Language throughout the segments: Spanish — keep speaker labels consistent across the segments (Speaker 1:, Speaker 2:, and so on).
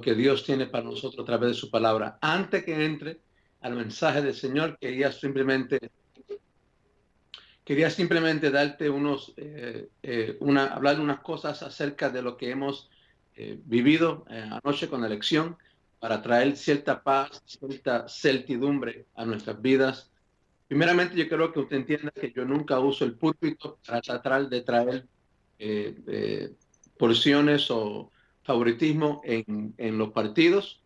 Speaker 1: que Dios tiene para nosotros a través de su palabra. Antes que entre al mensaje del Señor, quería simplemente darte hablar de unas cosas acerca de lo que hemos vivido anoche con la elección para traer cierta paz, cierta certidumbre a nuestras vidas. Primeramente, yo creo que usted entienda que yo nunca uso el púlpito para tratar de traer eh, eh, porciones o favoritismo en los partidos.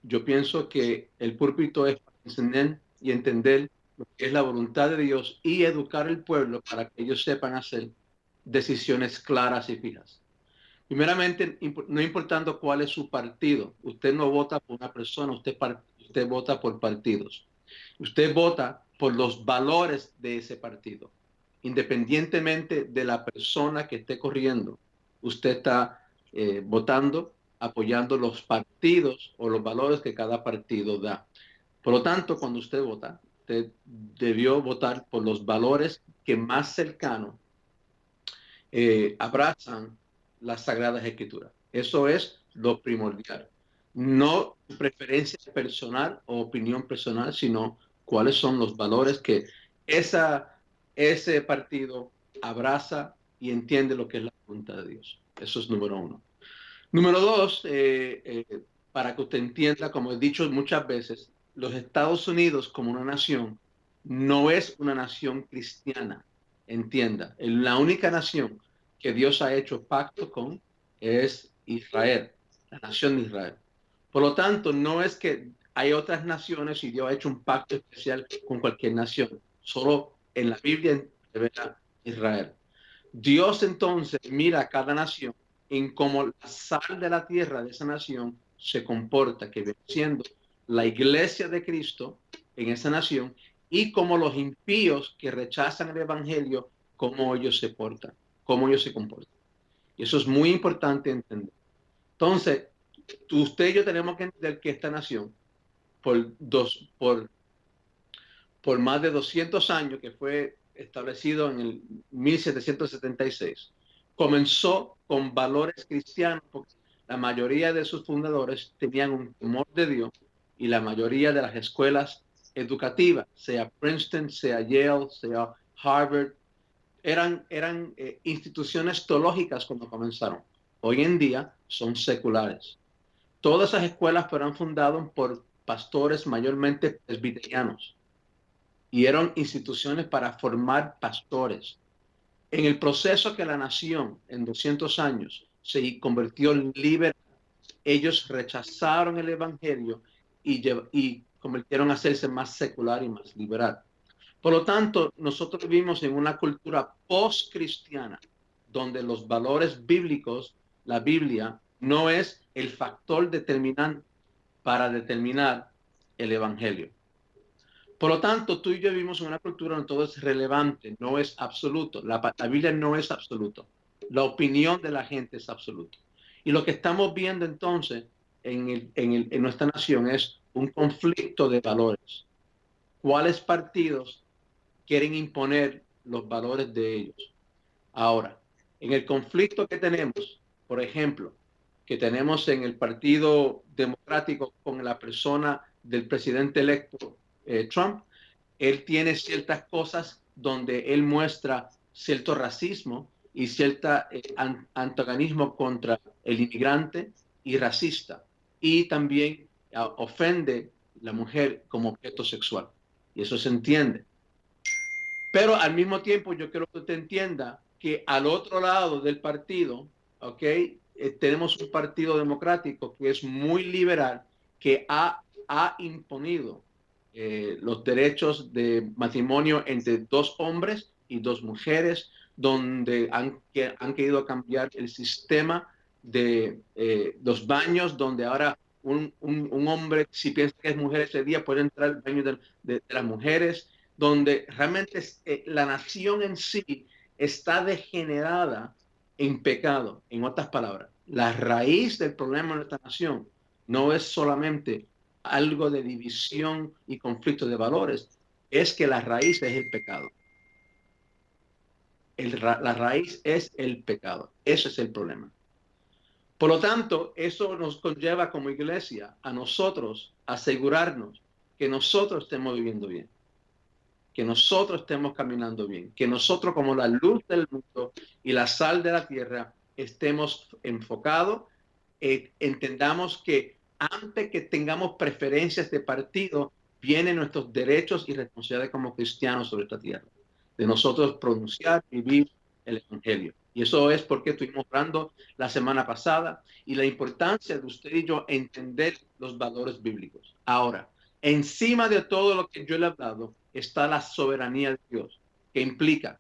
Speaker 1: Yo pienso que el púlpito es para enseñar y entender lo que es la voluntad de Dios y educar al pueblo para que ellos sepan hacer decisiones claras y fijas. Primeramente, no importando cuál es su partido, usted no vota por una persona, usted vota por partidos. Usted vota por los valores de ese partido. Independientemente de la persona que esté corriendo, usted está votando, apoyando los partidos o los valores que cada partido da. Por lo tanto, cuando usted vota, usted debió votar por los valores que más cercanos abrazan las Sagradas Escrituras. Eso es lo primordial. No preferencia personal o opinión personal, sino cuáles son los valores que ese partido abraza y entiende lo que es la voluntad de Dios. Eso es número uno. Número dos, para que usted entienda, como he dicho muchas veces, los Estados Unidos como una nación no es una nación cristiana. Entienda, la única nación que Dios ha hecho pacto con es Israel, la nación de Israel. Por lo tanto, no es que hay otras naciones y Dios ha hecho un pacto especial con cualquier nación. Solo en la Biblia revela Israel. Dios entonces mira a cada nación en cómo la sal de la tierra de esa nación se comporta, que viene siendo la iglesia de Cristo en esa nación, y como los impíos que rechazan el evangelio, cómo ellos se portan, cómo ellos se comportan. Y eso es muy importante entender. Entonces, usted y yo tenemos que entender que esta nación, por, dos, por más de 200 años, que fue establecido en el 1776, comenzó con valores cristianos, porque la mayoría de sus fundadores tenían un temor de Dios y la mayoría de las escuelas educativas, sea Princeton, sea Yale, sea Harvard, eran instituciones teológicas cuando comenzaron. Hoy en día son seculares. Todas esas escuelas fueron fundadas por pastores mayormente presbiterianos y eran instituciones para formar pastores. En el proceso que la nación en 200 años se convirtió en liberal, ellos rechazaron el evangelio y convirtieron a hacerse más secular y más liberal. Por lo tanto, nosotros vivimos en una cultura post-cristiana, donde los valores bíblicos, la Biblia, no es el factor determinante para determinar el evangelio. Por lo tanto, tú y yo vivimos en una cultura donde todo es relevante, no es absoluto. La Biblia no es absoluto. La opinión de la gente es absoluta. Y lo que estamos viendo entonces en nuestra nación es un conflicto de valores. ¿Cuáles partidos quieren imponer los valores de ellos? Ahora, en el conflicto que tenemos, por ejemplo, que tenemos en el Partido Democrático con la persona del presidente electo Trump, él tiene ciertas cosas donde él muestra cierto racismo y cierto antagonismo contra el inmigrante y racista. Y también ofende a la mujer como objeto sexual. Y eso se entiende. Pero al mismo tiempo yo quiero que usted entienda que al otro lado del partido, ¿ok? Tenemos un partido democrático que es muy liberal, que ha imponido los derechos de matrimonio entre dos hombres y dos mujeres, donde han querido cambiar el sistema de los baños, donde ahora un hombre, si piensa que es mujer ese día, puede entrar al baño de las mujeres, donde realmente la nación en sí está degenerada en pecado. En otras palabras, la raíz del problema de nuestra nación no es solamente algo de división y conflicto de valores, es que la raíz es el pecado. La raíz es el pecado. Ese es el problema. Por lo tanto, eso nos conlleva como iglesia a nosotros asegurarnos que nosotros estemos viviendo bien, que nosotros estemos caminando bien, que nosotros como la luz del mundo y la sal de la tierra estemos enfocados, entendamos que antes que tengamos preferencias de partido, vienen nuestros derechos y responsabilidades como cristianos sobre esta tierra, de nosotros pronunciar y vivir el evangelio. Y eso es porque estuvimos hablando la semana pasada y la importancia de usted y yo entender los valores bíblicos. Ahora, encima de todo lo que yo le he hablado está la soberanía de Dios, que implica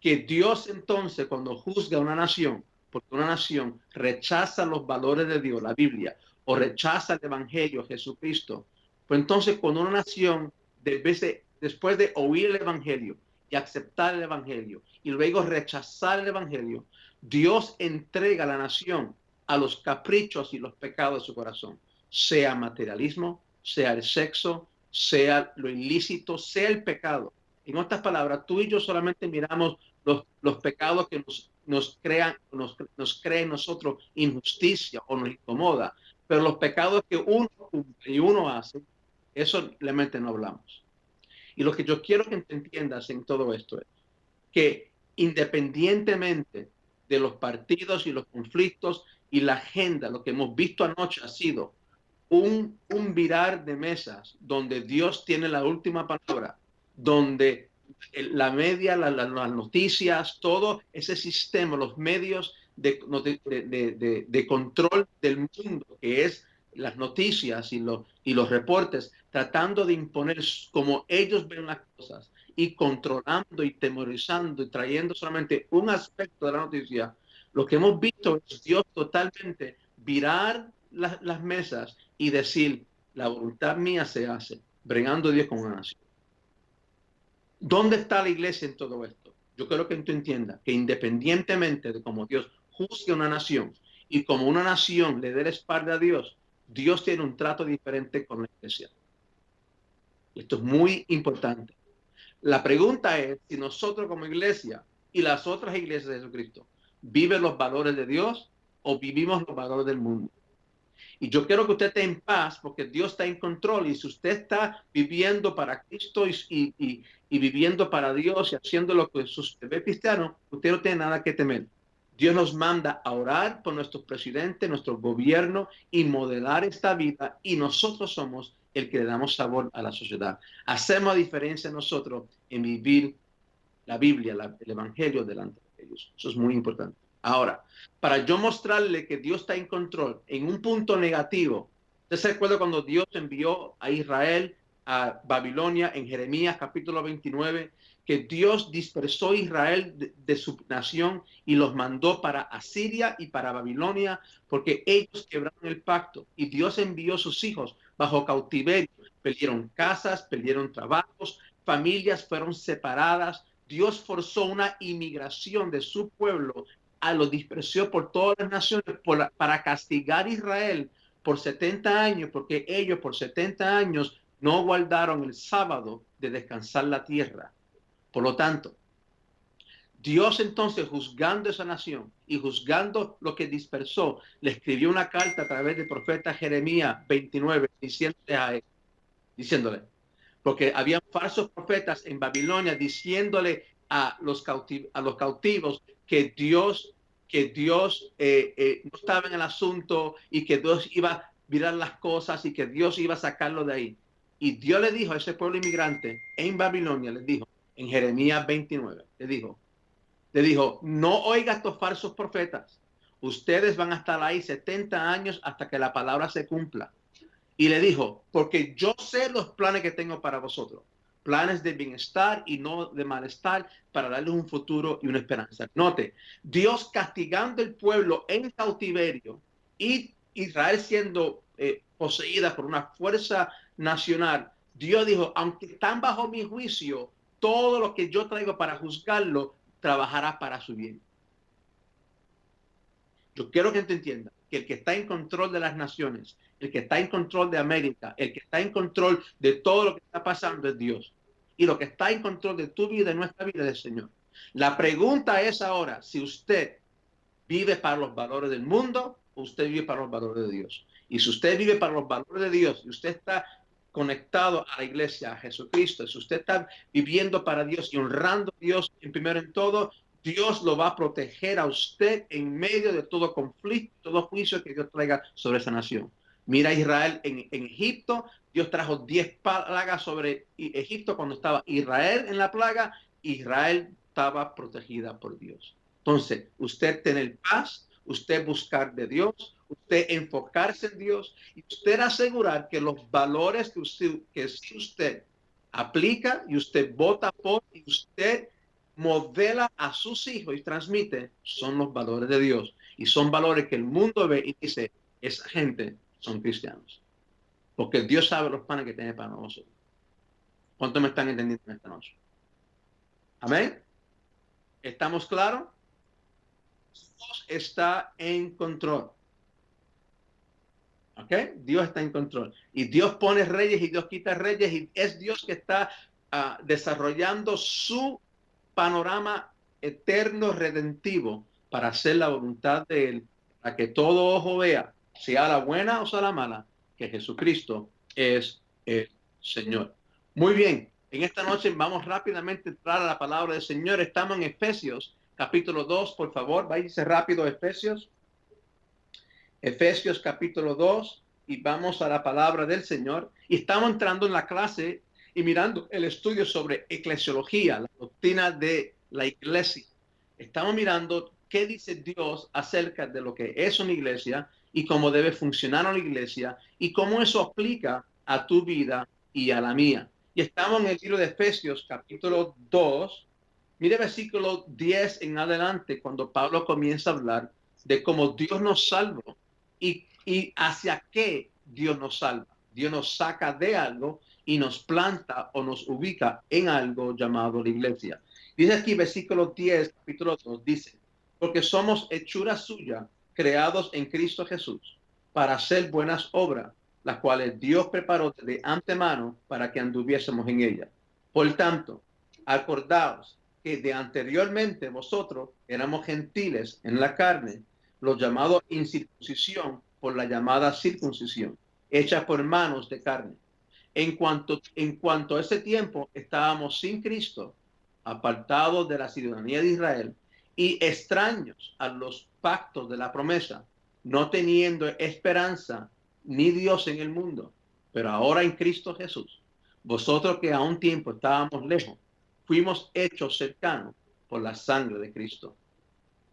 Speaker 1: que Dios entonces cuando juzga a una nación, porque una nación rechaza los valores de Dios, la Biblia, o rechaza el Evangelio, Jesucristo, pues entonces cuando una nación, después de oír el Evangelio y aceptar el Evangelio, y luego rechazar el Evangelio, Dios entrega a la nación a los caprichos y los pecados de su corazón, sea materialismo, sea el sexo, sea lo ilícito, sea el pecado. En otras palabras, tú y yo solamente miramos los pecados que nos creen nosotros injusticia o nos incomoda, pero los pecados que uno cumple y uno hace, eso realmente no hablamos. Y lo que yo quiero que te entiendas en todo esto es que independientemente de los partidos y los conflictos y la agenda, lo que hemos visto anoche ha sido un virar de mesas donde Dios tiene la última palabra, donde la media, las noticias, todo ese sistema, los medios de control del mundo, que es las noticias y los reportes, tratando de imponer como ellos ven las cosas y controlando y temorizando y trayendo solamente un aspecto de la noticia, lo que hemos visto es Dios totalmente virar las mesas y decir, la voluntad mía se hace, bregando a Dios con una nación. ¿Dónde está la iglesia en todo esto? Yo quiero que tú entiendas que independientemente de cómo Dios juzgue una nación y como una nación le dé la espalda a Dios, Dios tiene un trato diferente con la iglesia. Esto es muy importante. La pregunta es si nosotros como iglesia y las otras iglesias de Jesucristo viven los valores de Dios o vivimos los valores del mundo. Y yo quiero que usted esté en paz porque Dios está en control. Y si usted está viviendo para Cristo y viviendo para Dios y haciendo lo que sus bebés cristianos, usted no tiene nada que temer. Dios nos manda a orar por nuestros presidentes, nuestro gobierno y modelar esta vida. Y nosotros somos el que le damos sabor a la sociedad. Hacemos diferencia nosotros en vivir la Biblia, el Evangelio delante de ellos. Eso es muy importante. Ahora, para yo mostrarle que Dios está en control en un punto negativo, ¿usted se recuerda cuando Dios envió a Israel a Babilonia en Jeremías capítulo 29? Que Dios dispersó a Israel de su nación y los mandó para Asiria y para Babilonia porque ellos quebraron el pacto y Dios envió a sus hijos bajo cautiverio. Perdieron casas, perdieron trabajos, familias fueron separadas. Dios forzó una inmigración de su pueblo, lo dispersió por todas las naciones para castigar a Israel por 70 años, porque ellos por 70 años no guardaron el sábado de descansar la tierra. Por lo tanto, Dios entonces juzgando esa nación y juzgando lo que dispersó, le escribió una carta a través del profeta Jeremías 29, diciéndole, porque habían falsos profetas en Babilonia diciéndole a los cautivos que Dios no estaba en el asunto y que Dios iba a mirar las cosas y que Dios iba a sacarlo de ahí. Y Dios le dijo a ese pueblo inmigrante en Babilonia, les dijo, en Jeremías 29, le dijo, no oiga estos falsos profetas. Ustedes van a estar ahí 70 años hasta que la palabra se cumpla. Y le dijo, porque yo sé los planes que tengo para vosotros, planes de bienestar y no de malestar, para darles un futuro y una esperanza. Note, Dios castigando el pueblo en cautiverio y Israel siendo poseída por una fuerza nacional. Dios dijo, aunque están bajo mi juicio, todo lo que yo traigo para juzgarlo trabajará para su bien. Yo quiero que te entienda que el que está en control de las naciones, el que está en control de América, el que está en control de todo lo que está pasando es Dios. Y lo que está en control de tu vida y de nuestra vida es el Señor. La pregunta es ahora, si usted vive para los valores del mundo o usted vive para los valores de Dios. Y si usted vive para los valores de Dios y usted está conectado a la iglesia, a Jesucristo, si usted está viviendo para Dios y honrando a Dios en primero en todo, Dios lo va a proteger a usted en medio de todo conflicto, todo juicio que Dios traiga sobre esa nación. Mira a Israel en Egipto, Dios trajo 10 plagas sobre Egipto cuando estaba Israel en la plaga, Israel estaba protegida por Dios. Entonces, usted tener paz, usted buscar de Dios, usted enfocarse en Dios y usted asegurar que los valores que si usted aplica y usted vota por y usted modela a sus hijos y transmite son los valores de Dios y son valores que el mundo ve y dice, esa gente son cristianos. Porque Dios sabe los planes que tiene para nosotros. ¿Cuántos me están entendiendo en esta noche? Amén. ¿Estamos claros? Dios está en control. ¿Ok? Dios está en control. Y Dios pone reyes y Dios quita reyes y es Dios que está desarrollando su panorama eterno redentivo para hacer la voluntad de Él, para que todo ojo vea, sea la buena o sea la mala, que Jesucristo es el Señor. Muy bien, en esta noche vamos rápidamente a entrar a la palabra del Señor. Estamos en Efesios, capítulo 2, por favor, váyase rápido, Efesios. Efesios capítulo 2 y vamos a la palabra del Señor. Y estamos entrando en la clase y mirando el estudio sobre eclesiología, la doctrina de la iglesia. Estamos mirando qué dice Dios acerca de lo que es una iglesia y cómo debe funcionar una iglesia y cómo eso aplica a tu vida y a la mía. Y estamos en el libro de Efesios capítulo 2. Mire versículo 10 en adelante cuando Pablo comienza a hablar de cómo Dios nos salvó y hacia qué Dios nos salva. Dios nos saca de algo y nos planta o nos ubica en algo llamado la iglesia. Dice aquí versículo 10, capítulo 2, dice, porque somos hechura suya, creados en Cristo Jesús, para hacer buenas obras, las cuales Dios preparó de antemano para que anduviésemos en ellas. Por tanto, acordaos que de anteriormente vosotros éramos gentiles en la carne, los llamados incircuncisión por la llamada circuncisión, hecha por manos de carne. En cuanto a ese tiempo estábamos sin Cristo, apartados de la ciudadanía de Israel y extraños a los pactos de la promesa, no teniendo esperanza ni Dios en el mundo. Pero ahora en Cristo Jesús, vosotros que a un tiempo estábamos lejos, fuimos hechos cercanos por la sangre de Cristo.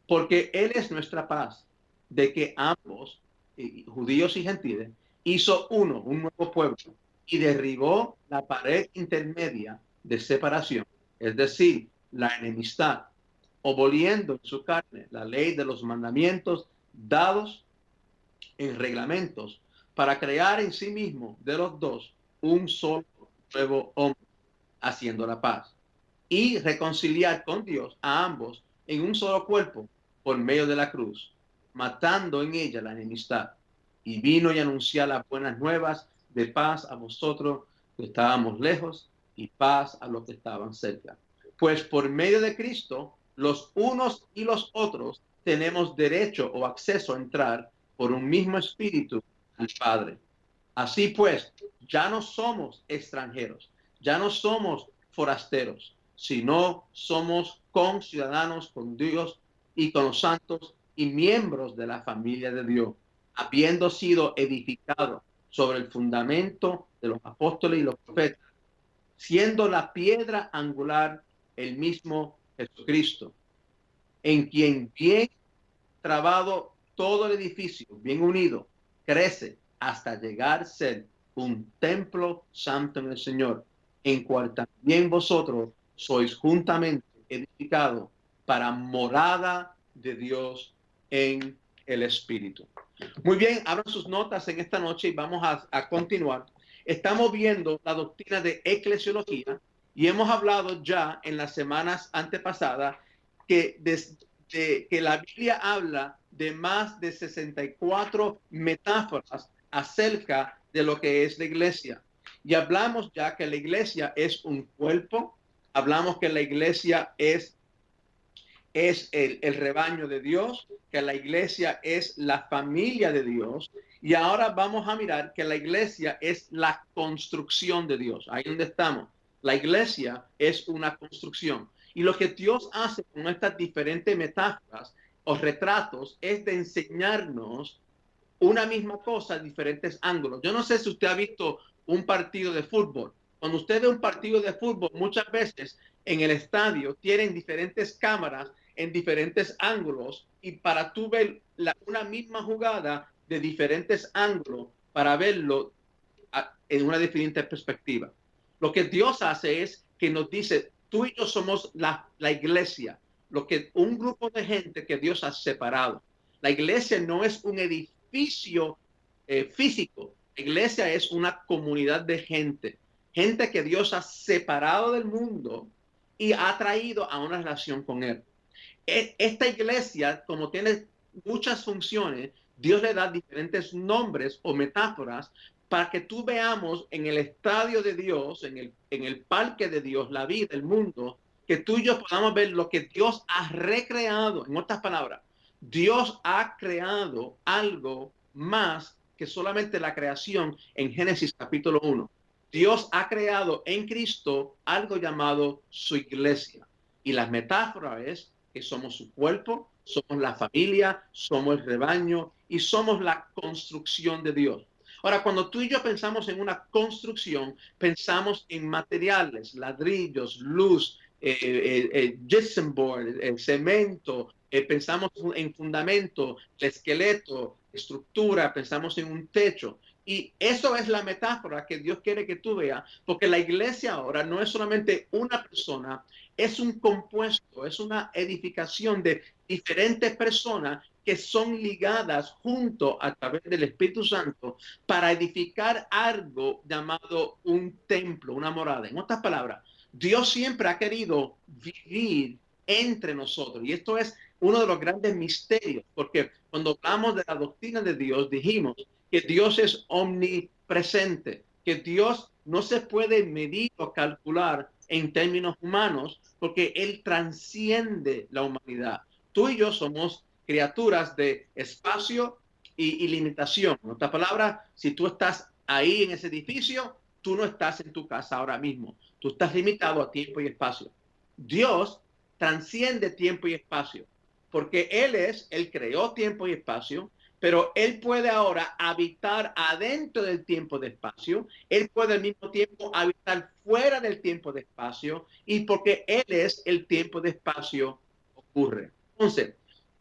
Speaker 1: Porque Él es nuestra paz, de que ambos, judíos y gentiles, hizo uno, un nuevo pueblo, y derribó la pared intermedia de separación, es decir, la enemistad, aboliendo en su carne la ley de los mandamientos dados en reglamentos, para crear en sí mismo de los dos un solo nuevo hombre, haciendo la paz y reconciliar con Dios a ambos en un solo cuerpo por medio de la cruz, matando en ella la enemistad. Y vino y anunció las buenas nuevas de paz a vosotros que estábamos lejos y paz a los que estaban cerca. Pues por medio de Cristo, los unos y los otros tenemos derecho o acceso a entrar por un mismo espíritu al Padre. Así pues, ya no somos extranjeros, ya no somos forasteros, sino somos conciudadanos con Dios y con los santos y miembros de la familia de Dios, habiendo sido edificados sobre el fundamento de los apóstoles y los profetas, siendo la piedra angular el mismo Jesucristo, en quien bien trabado todo el edificio, bien unido, crece hasta llegar a ser un templo santo en el Señor, en cual también vosotros sois juntamente edificados para morada de Dios en el Espíritu. Muy bien, abran sus notas en esta noche y vamos a continuar. Estamos viendo la doctrina de eclesiología y hemos hablado ya en las semanas antepasadas que que la Biblia habla de más de 64 metáforas acerca de lo que es la iglesia. Y hablamos ya que la iglesia es un cuerpo, hablamos que la iglesia es es el rebaño de Dios, que la iglesia es la familia de Dios. Y ahora vamos a mirar que la iglesia es la construcción de Dios. Ahí donde estamos. La iglesia es una construcción. Y lo que Dios hace con estas diferentes metáforas o retratos es de enseñarnos una misma cosa en diferentes ángulos. Yo no sé si usted ha visto un partido de fútbol. Cuando usted ve un partido de fútbol, muchas veces en el estadio tienen diferentes cámaras en diferentes ángulos y para tú ver una misma jugada de diferentes ángulos para verlo en una diferente perspectiva. Lo que Dios hace es que nos dice, tú y yo somos la iglesia, lo que un grupo de gente que Dios ha separado. La iglesia no es un edificio físico, la iglesia es una comunidad de gente, gente que Dios ha separado del mundo y ha traído a una relación con él. Esta iglesia, como tiene muchas funciones, Dios le da diferentes nombres o metáforas para que tú veamos en el estadio de Dios, en el parque de Dios, la vida, el mundo, que tú y yo podamos ver lo que Dios ha recreado. En otras palabras, Dios ha creado algo más que solamente la creación en Génesis capítulo 1. Dios ha creado en Cristo algo llamado su iglesia. Y la metáfora es que somos su cuerpo, somos la familia, somos el rebaño y somos la construcción de Dios. Ahora, cuando tú y yo pensamos en una construcción, pensamos en materiales, ladrillos, luz, gypsum board, cemento, pensamos en fundamento, esqueleto, estructura, pensamos en un techo. Y eso es la metáfora que Dios quiere que tú veas, porque la iglesia ahora no es solamente una persona, es un compuesto, es una edificación de diferentes personas que son ligadas junto a través del Espíritu Santo para edificar algo llamado un templo, una morada. En otras palabras, Dios siempre ha querido vivir entre nosotros. Y esto es uno de los grandes misterios, porque cuando hablamos de la doctrina de Dios, dijimos que Dios es omnipresente, que Dios no se puede medir o calcular en términos humanos, porque Él transciende la humanidad. Tú y yo somos criaturas de espacio y limitación. En otras palabras, si tú estás ahí en ese edificio, tú no estás en tu casa ahora mismo. Tú estás limitado a tiempo y espacio. Dios transciende tiempo y espacio, porque Él creó tiempo y espacio, pero Él puede ahora habitar adentro del tiempo de espacio, Él puede al mismo tiempo habitar fuera del tiempo de espacio, y porque Él es el tiempo de espacio ocurre. Entonces,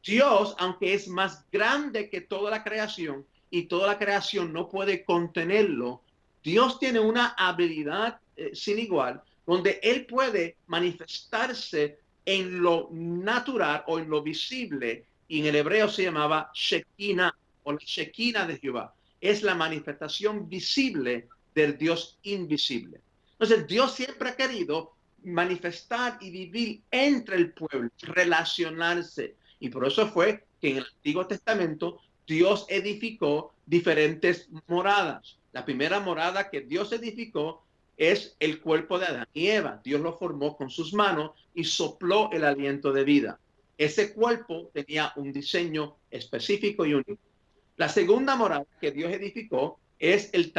Speaker 1: Dios, aunque es más grande que toda la creación y toda la creación no puede contenerlo, Dios tiene una habilidad sin igual donde Él puede manifestarse en lo natural o en lo visible, y en el hebreo se llamaba Shekinah o la Shekinah de Jehová. Es la manifestación visible del Dios invisible. Entonces, Dios siempre ha querido manifestar y vivir entre el pueblo, relacionarse. Y por eso fue que en el Antiguo Testamento Dios edificó diferentes moradas. La primera morada que Dios edificó es el cuerpo de Adán y Eva. Dios lo formó con sus manos y sopló el aliento de vida. Ese cuerpo tenía un diseño específico y único. La segunda morada que Dios edificó es el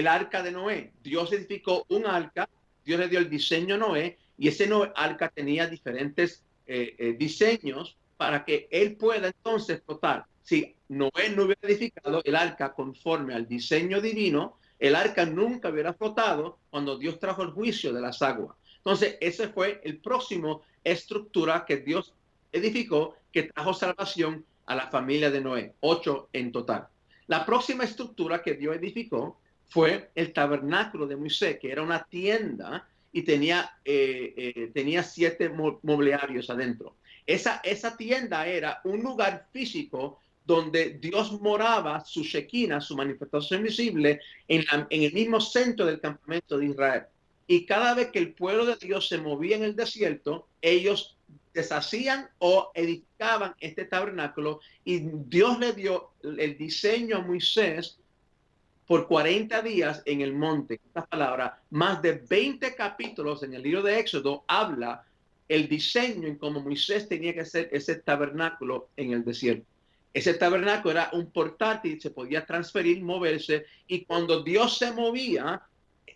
Speaker 1: arca de Noé. Dios edificó un arca, Dios le dio el diseño a Noé y ese arca tenía diferentes diseños para que él pueda entonces flotar. Si Noé no hubiera edificado el arca conforme al diseño divino, el arca nunca hubiera flotado cuando Dios trajo el juicio de las aguas. Entonces, ese fue el próximo estructura que Dios edificó que trajo salvación a la familia de Noé, 8 en total. La próxima estructura que Dios edificó fue el tabernáculo de Moisés, que era una tienda y tenía 7 mobiliarios adentro. Esa tienda era un lugar físico donde Dios moraba, su Shekinah, su manifestación visible, en el mismo centro del campamento de Israel. Y cada vez que el pueblo de Dios se movía en el desierto, ellos deshacían o edificaban este tabernáculo y Dios le dio el diseño a Moisés por 40 días en el monte. Esta palabra, más de 20 capítulos en el libro de Éxodo habla el diseño en cómo Moisés tenía que hacer ese tabernáculo en el desierto. Ese tabernáculo era un portátil, se podía transferir, moverse, y cuando Dios se movía,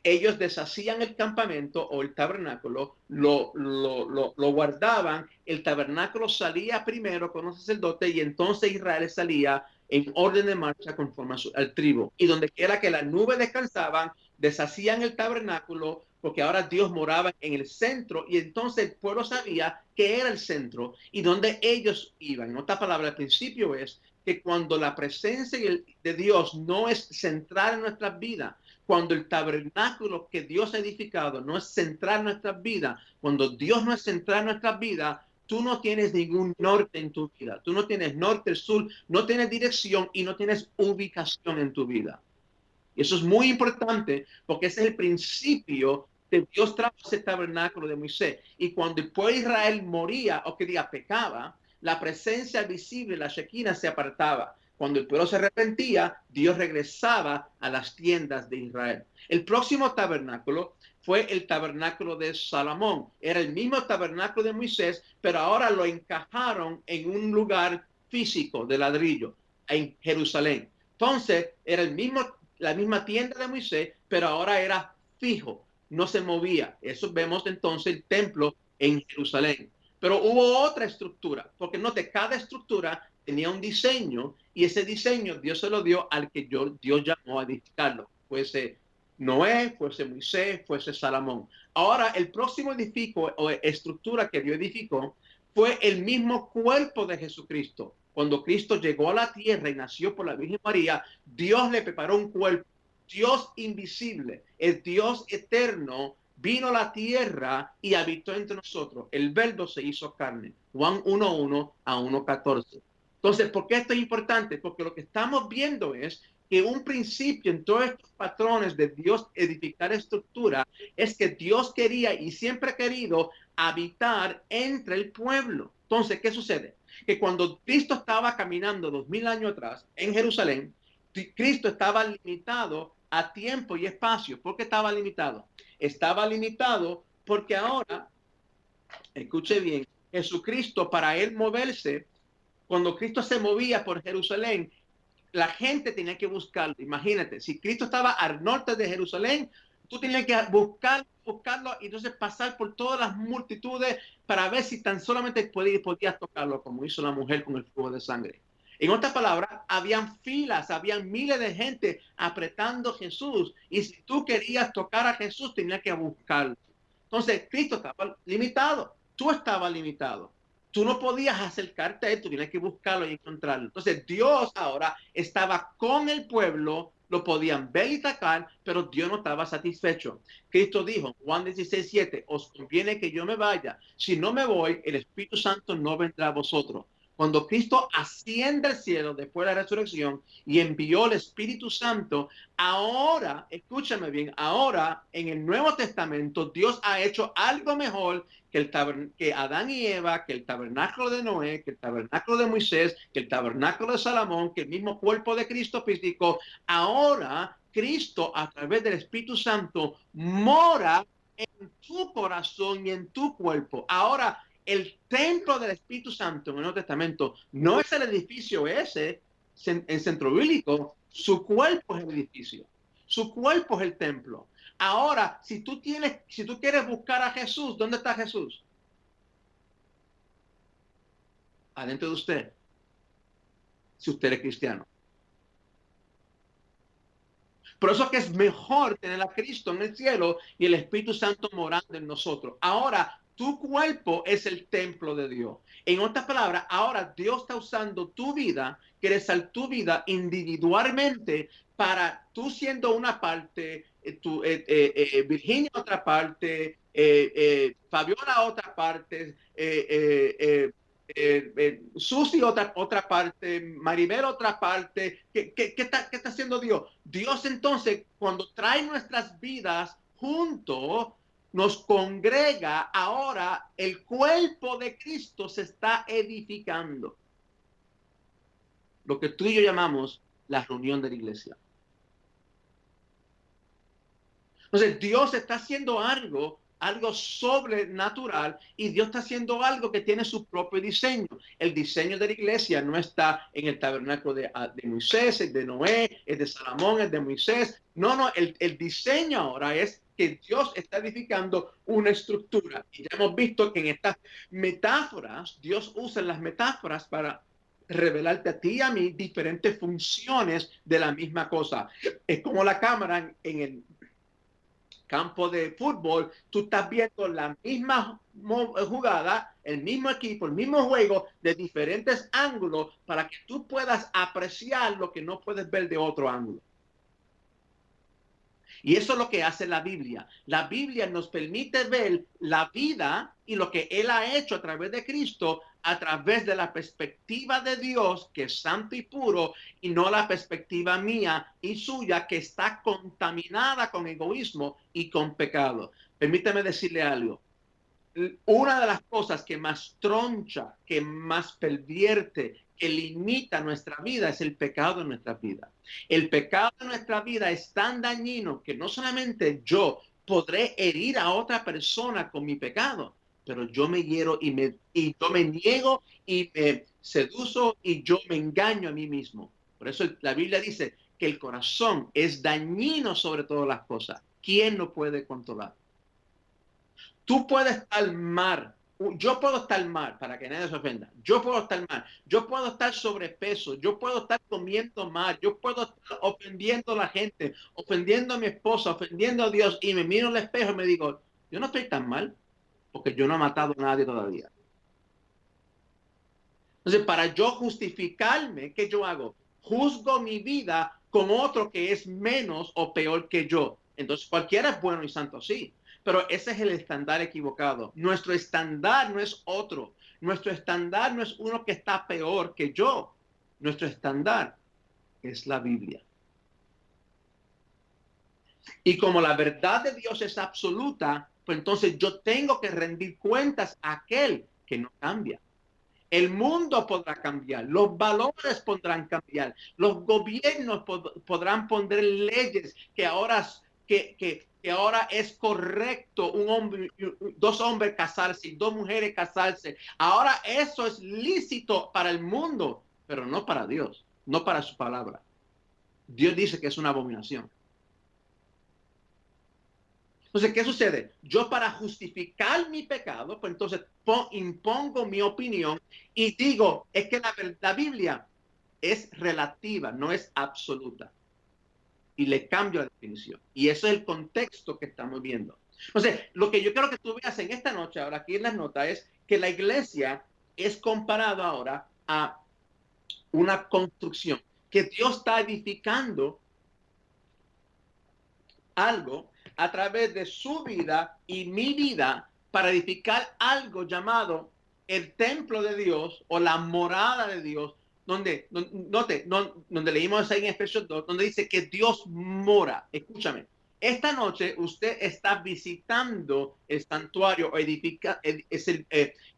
Speaker 1: ellos deshacían el campamento o el tabernáculo, lo guardaban, el tabernáculo salía primero con los sacerdotes y entonces Israel salía en orden de marcha conforme al tribu. Y donde quiera que las nubes descansaban, deshacían el tabernáculo porque ahora Dios moraba en el centro y entonces el pueblo sabía que era el centro y donde ellos iban. En otra palabra, el principio es que cuando la presencia de Dios no es central en nuestras vidas, cuando el tabernáculo que Dios ha edificado no es central en nuestras vidas, cuando Dios no es central en nuestras vidas, tú no tienes ningún norte en tu vida. Tú no tienes norte, sur, no tienes dirección y no tienes ubicación en tu vida. Y eso es muy importante porque ese es el principio que Dios trajo ese tabernáculo de Moisés. Y cuando el pueblo de Israel moría o que diga pecaba, la presencia visible, la Shekinah, se apartaba. Cuando el pueblo se arrepentía, Dios regresaba a las tiendas de Israel. El próximo tabernáculo fue el tabernáculo de Salomón. Era el mismo tabernáculo de Moisés, pero ahora lo encajaron en un lugar físico de ladrillo en Jerusalén. Entonces, era la misma tienda de Moisés, pero ahora era fijo, no se movía. Eso vemos entonces el templo en Jerusalén. Pero hubo otra estructura, porque note, cada estructura tenía un diseño y ese diseño Dios se lo dio al que Dios llamó a edificarlo. Fuese Noé, fuese Moisés, fuese Salomón. Ahora, el próximo edificio o estructura que Dios edificó fue el mismo cuerpo de Jesucristo. Cuando Cristo llegó a la tierra y nació por la Virgen María, Dios le preparó un cuerpo. Dios invisible, el Dios eterno, vino a la tierra y habitó entre nosotros. El verbo se hizo carne. Juan 1:1 a 1:14. Entonces, ¿por qué esto es importante? Porque lo que estamos viendo es que un principio en todos estos patrones de Dios edificar estructura es que Dios quería y siempre ha querido habitar entre el pueblo. Entonces, ¿qué sucede? Que cuando Cristo estaba caminando 2000 años atrás en Jerusalén, Cristo estaba limitado a tiempo y espacio. ¿Por qué estaba limitado? Estaba limitado porque ahora, escuche bien, Jesucristo, para él moverse, cuando Cristo se movía por Jerusalén, la gente tenía que buscarlo. Imagínate, si Cristo estaba al norte de Jerusalén, tú tenías que buscarlo y entonces pasar por todas las multitudes para ver si tan solamente podías tocarlo, como hizo la mujer con el flujo de sangre. En otras palabras, habían filas, habían miles de gente apretando a Jesús. Y si tú querías tocar a Jesús, tenías que buscarlo. Entonces, Cristo estaba limitado. Tú estabas limitado. Tú no podías acercarte a él, tú tienes que buscarlo y encontrarlo. Entonces, Dios ahora estaba con el pueblo, lo podían ver y atacar, pero Dios no estaba satisfecho. Cristo dijo, Juan 16:7, os conviene que yo me vaya. Si no me voy, el Espíritu Santo no vendrá a vosotros. Cuando Cristo asciende al cielo después de la resurrección y envió el Espíritu Santo, ahora, escúchame bien, ahora en el Nuevo Testamento Dios ha hecho algo mejor que Adán y Eva, que el tabernáculo de Noé, que el tabernáculo de Moisés, que el tabernáculo de Salomón, que el mismo cuerpo de Cristo físico. Ahora Cristo a través del Espíritu Santo mora en tu corazón y en tu cuerpo. Ahora el templo del Espíritu Santo en el Nuevo Testamento no es el edificio ese en centro bíblico, su cuerpo es el edificio, su cuerpo es el templo. Ahora, si tú quieres buscar a Jesús, ¿dónde está Jesús? Adentro de usted, si usted es cristiano. Por eso es que es mejor tener a Cristo en el cielo y el Espíritu Santo morando en nosotros. Ahora, tu cuerpo es el templo de Dios. En otras palabras, ahora Dios está usando tu vida, quiere usar tu vida individualmente para tú siendo una parte, Virginia otra parte, Fabiola otra parte, Susi otra parte, Maribel otra parte. ¿Qué está haciendo Dios? Dios entonces, cuando trae nuestras vidas juntos, nos congrega, ahora el cuerpo de Cristo se está edificando. Lo que tú y yo llamamos la reunión de la iglesia. Entonces Dios está haciendo algo algo sobrenatural, y Dios está haciendo algo que tiene su propio diseño. El diseño de la iglesia no está en el tabernáculo de Moisés, el de Noé, el de Salomón, el de Moisés. No, el diseño ahora es que Dios está edificando una estructura. Y ya hemos visto que en estas metáforas, Dios usa las metáforas para revelarte a ti y a mí diferentes funciones de la misma cosa. Es como la cámara en el campo de fútbol, tú estás viendo la misma jugada, el mismo equipo, el mismo juego de diferentes ángulos para que tú puedas apreciar lo que no puedes ver de otro ángulo. Y eso es lo que hace la Biblia. La Biblia nos permite ver la vida y lo que Él ha hecho a través de Cristo, a través de la perspectiva de Dios, que es santo y puro, y no la perspectiva mía y suya, que está contaminada con egoísmo y con pecado. Permítame decirle algo. Una de las cosas que más troncha, que más pervierte, que limita nuestra vida es el pecado en nuestra vida. El pecado en nuestra vida es tan dañino que no solamente yo podré herir a otra persona con mi pecado, pero yo me hiero y yo me niego y me seduzo y yo me engaño a mí mismo. Por eso la Biblia dice que el corazón es dañino sobre todas las cosas. ¿Quién lo puede controlar? Tú puedes estar mal. Yo puedo estar mal, para que nadie se ofenda. Yo puedo estar mal. Yo puedo estar sobrepeso. Yo puedo estar comiendo mal. Yo puedo estar ofendiendo a la gente, ofendiendo a mi esposa, ofendiendo a Dios. Y me miro al espejo y me digo, yo no estoy tan mal, porque yo no he matado a nadie todavía. Entonces, para yo justificarme, ¿qué yo hago? Juzgo mi vida con otro que es menos o peor que yo. Entonces, cualquiera es bueno y santo, sí. Pero ese es el estándar equivocado. Nuestro estándar no es otro. Nuestro estándar no es uno que está peor que yo. Nuestro estándar es la Biblia. Y como la verdad de Dios es absoluta, pues entonces yo tengo que rendir cuentas a aquel que no cambia. El mundo podrá cambiar, los valores podrán cambiar, los gobiernos podrán poner leyes que ahora, que ahora es correcto un hombre, dos hombres casarse y dos mujeres casarse. Ahora eso es lícito para el mundo, pero no para Dios, no para su palabra. Dios dice que es una abominación. Entonces, ¿qué sucede? Yo para justificar mi pecado, pues entonces impongo mi opinión y digo, es que la Biblia es relativa, no es absoluta. Y le cambio la definición. Y eso es el contexto que estamos viendo. Entonces, lo que yo quiero que tú veas en esta noche, ahora aquí en las notas, es que la iglesia es comparado ahora a una construcción, que Dios está edificando algo a través de su vida y mi vida para edificar algo llamado el templo de Dios o la morada de Dios, donde leímos ahí en Efesios 2, donde dice que Dios mora. Escúchame, esta noche usted está visitando el santuario o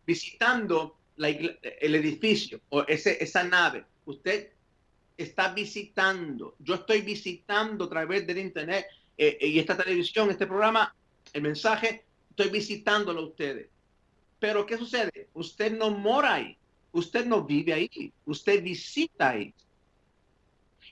Speaker 1: visitando el edificio o esa nave. Usted está visitando. Yo estoy visitando a través del internet y esta televisión, este programa, el mensaje, estoy visitándolo a ustedes. Pero ¿qué sucede? Usted no mora ahí. Usted no vive ahí. Usted visita ahí.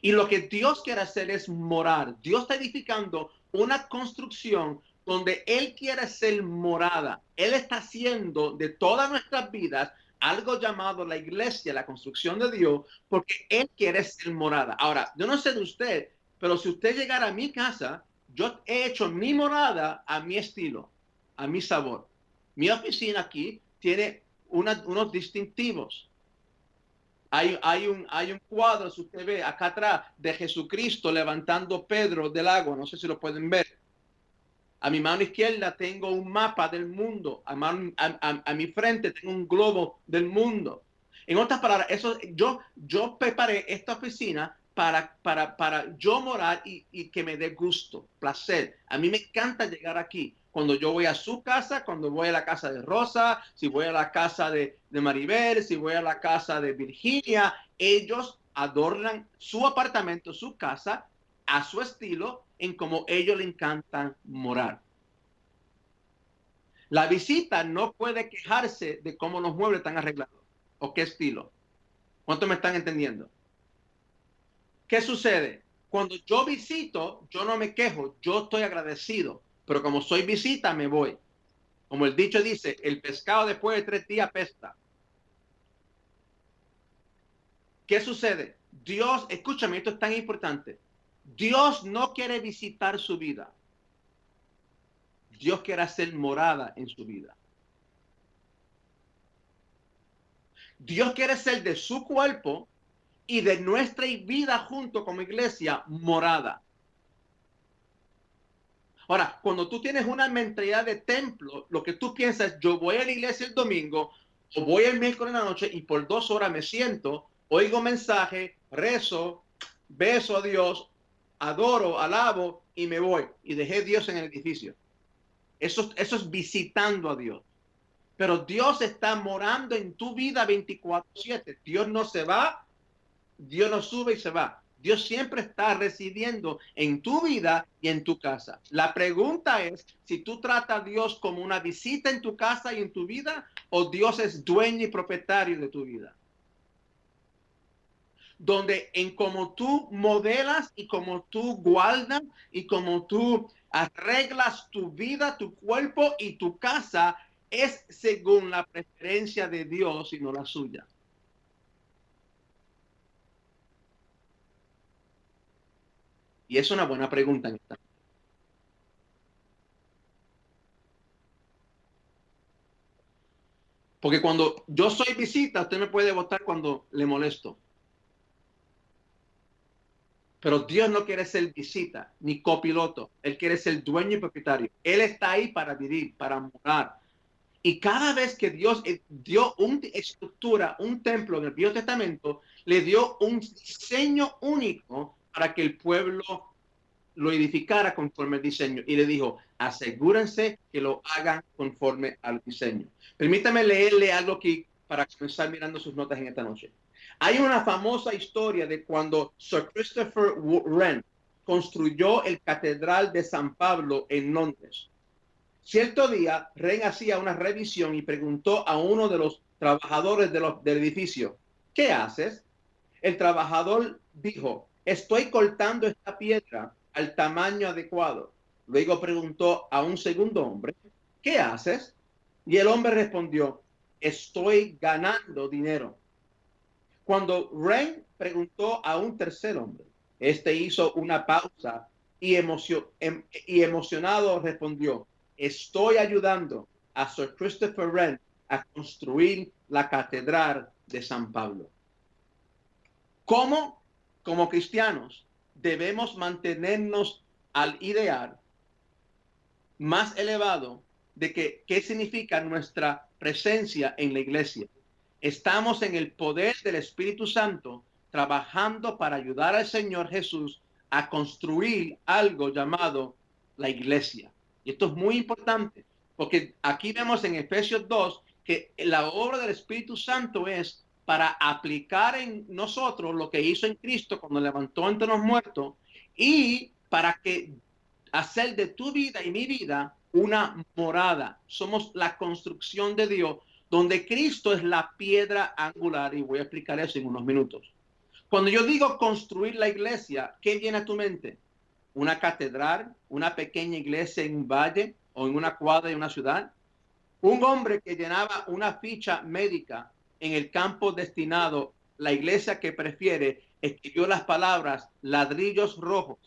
Speaker 1: Y lo que Dios quiere hacer es morar. Dios está edificando una construcción donde Él quiere ser morada. Él está haciendo de todas nuestras vidas algo llamado la iglesia, la construcción de Dios, porque Él quiere ser morada. Ahora, yo no sé de usted, pero si usted llegara a mi casa, yo he hecho mi morada a mi estilo, a mi sabor. Mi oficina aquí tiene unos distintivos. Hay un cuadro, si usted ve acá atrás, de Jesucristo levantando Pedro del agua. No sé si lo pueden ver. A mi mano izquierda tengo un mapa del mundo. A mi frente tengo un globo del mundo. En otras palabras, yo preparé esta oficina para yo morar y que me dé gusto, placer. A mí me encanta llegar aquí. Cuando yo voy a su casa, cuando voy a la casa de Rosa, si voy a la casa de Maribel, si voy a la casa de Virginia, ellos adornan su apartamento, su casa, a su estilo, en como ellos le encantan morar. La visita no puede quejarse de cómo los muebles están arreglados o qué estilo. ¿Cuántos me están entendiendo? ¿Qué sucede? Cuando yo visito, yo no me quejo, yo estoy agradecido, pero como soy visita, me voy. Como el dicho dice, el pescado después de 3 días pesta. ¿Qué sucede? Dios, escúchame, esto es tan importante. Dios no quiere visitar su vida. Dios quiere hacer morada en su vida. Dios quiere ser de su cuerpo y de nuestra vida junto como iglesia morada. Ahora, cuando tú tienes una mentalidad de templo, lo que tú piensas es, yo voy a la iglesia el domingo o voy el miércoles en la noche y por 2 horas me siento, oigo mensaje, rezo, beso a Dios, adoro, alabo y me voy. Y dejé a Dios en el edificio. Eso es visitando a Dios. Pero Dios está morando en tu vida 24/7. Dios no se va, Dios no sube y se va. Dios siempre está residiendo en tu vida y en tu casa. La pregunta es si tú tratas a Dios como una visita en tu casa y en tu vida o Dios es dueño y propietario de tu vida. Donde en como tú modelas y como tú guardas y como tú arreglas tu vida, tu cuerpo y tu casa es según la preferencia de Dios y no la suya. Y es una buena pregunta en esta. Porque cuando yo soy visita, usted me puede votar cuando le molesto. Pero Dios no quiere ser visita ni copiloto. Él quiere ser dueño y propietario. Él está ahí para vivir, para morar. Y cada vez que Dios dio una estructura, un templo en el Viejo Testamento, le dio un diseño único para que el pueblo lo edificara conforme al diseño. Y le dijo, asegúrense que lo hagan conforme al diseño. Permítame leerle algo aquí para comenzar mirando sus notas en esta noche. Hay una famosa historia de cuando Sir Christopher Wren construyó el Catedral de San Pablo en Londres. Cierto día, Wren hacía una revisión y preguntó a uno de los trabajadores del edificio, ¿qué haces? El trabajador dijo, estoy cortando esta piedra al tamaño adecuado. Luego preguntó a un segundo hombre, ¿qué haces? Y el hombre respondió, estoy ganando dinero. Cuando Wren preguntó a un tercer hombre, este hizo una pausa y emocionado respondió, estoy ayudando a Sir Christopher Wren a construir la Catedral de San Pablo. ¿Cómo, como cristianos, debemos mantenernos al ideal más elevado de qué significa nuestra presencia en la iglesia? Estamos en el poder del Espíritu Santo trabajando para ayudar al Señor Jesús a construir algo llamado la iglesia. Y esto es muy importante porque aquí vemos en Efesios 2 que la obra del Espíritu Santo es para aplicar en nosotros lo que hizo en Cristo cuando levantó entre los muertos y para que hacer de tu vida y mi vida una morada. Somos la construcción de Dios donde Cristo es la piedra angular y voy a explicar eso en unos minutos. Cuando yo digo construir la iglesia, ¿qué viene a tu mente? ¿Una catedral? ¿Una pequeña iglesia en un valle o en una cuadra de una ciudad? Un hombre que llenaba una ficha médica en el campo destinado, la iglesia que prefiere, escribió las palabras ladrillos rojos.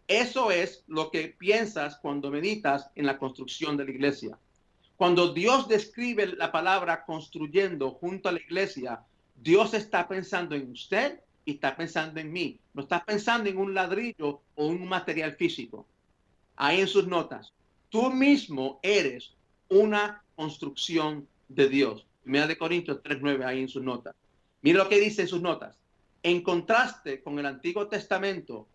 Speaker 1: Eso es lo que piensas cuando meditas en la construcción de la iglesia. Cuando Dios describe la palabra construyendo junto a la iglesia, Dios está pensando en usted y está pensando en mí. No está pensando en un ladrillo o un material físico. Ahí en sus notas, tú mismo eres una construcción de Dios. Primera de Corintios 3:9 ahí en sus notas. Mira lo que dice en sus notas. En contraste con el Antiguo Testamento,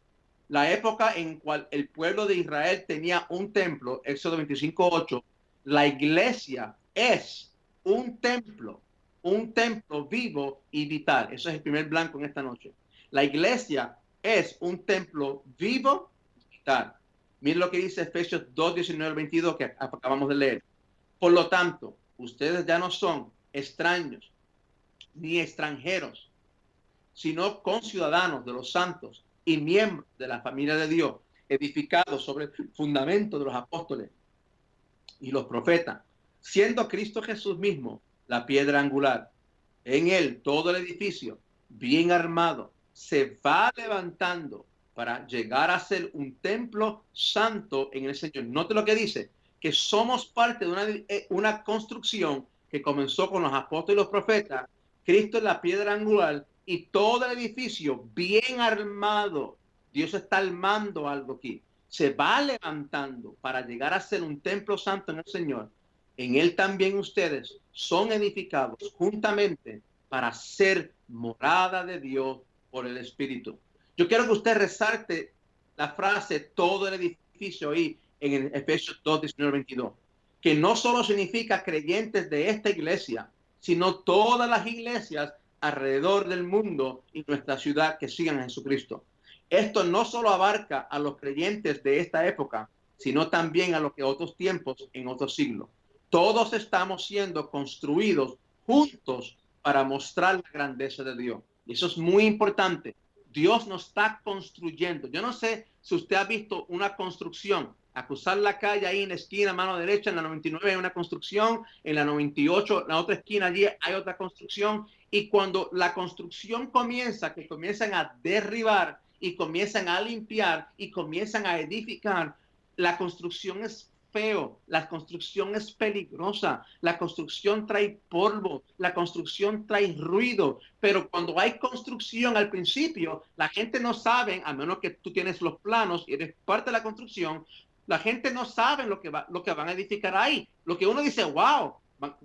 Speaker 1: la época en cual el pueblo de Israel tenía un templo, Éxodo 25:8, la iglesia es un templo vivo y vital. Eso es el primer blanco en esta noche. La iglesia es un templo vivo y vital. Miren lo que dice Efesios 2:19-22 que acabamos de leer. Por lo tanto, ustedes ya no son extraños ni extranjeros, sino conciudadanos de los santos y miembros de la familia de Dios, edificados sobre el fundamento de los apóstoles y los profetas, siendo Cristo Jesús mismo la piedra angular. En él todo el edificio, bien armado, se va levantando para llegar a ser un templo santo en el Señor. Note lo que dice, que somos parte de una construcción que comenzó con los apóstoles y los profetas. Cristo es la piedra angular y todo el edificio bien armado. Dios está armando algo aquí. Se va levantando para llegar a ser un templo santo en el Señor. En él también ustedes son edificados juntamente para ser morada de Dios por el Espíritu. Yo quiero que usted resalte la frase todo el edificio ahí en Efesios 2, 19, 22, que no solo significa creyentes de esta iglesia, sino todas las iglesias alrededor del mundo y nuestra ciudad que sigan a Jesucristo. Esto no solo abarca a los creyentes de esta época, sino también a los que otros tiempos en otros siglos. Todos estamos siendo construidos juntos para mostrar la grandeza de Dios. Y eso es muy importante. Dios nos está construyendo. Yo no sé si usted ha visto una construcción, a cruzar la calle ahí en la esquina, mano derecha, en la 99 hay una construcción, en la 98, en la otra esquina allí hay otra construcción. Y cuando la construcción comienza, que comienzan a derribar y comienzan a limpiar y comienzan a edificar, la construcción es feo, la construcción es peligrosa, la construcción trae polvo, la construcción trae ruido, pero cuando hay construcción al principio, la gente no sabe, a menos que tú tienes los planos y eres parte de la construcción, la gente no sabe lo que van a edificar ahí. Lo que uno dice, wow,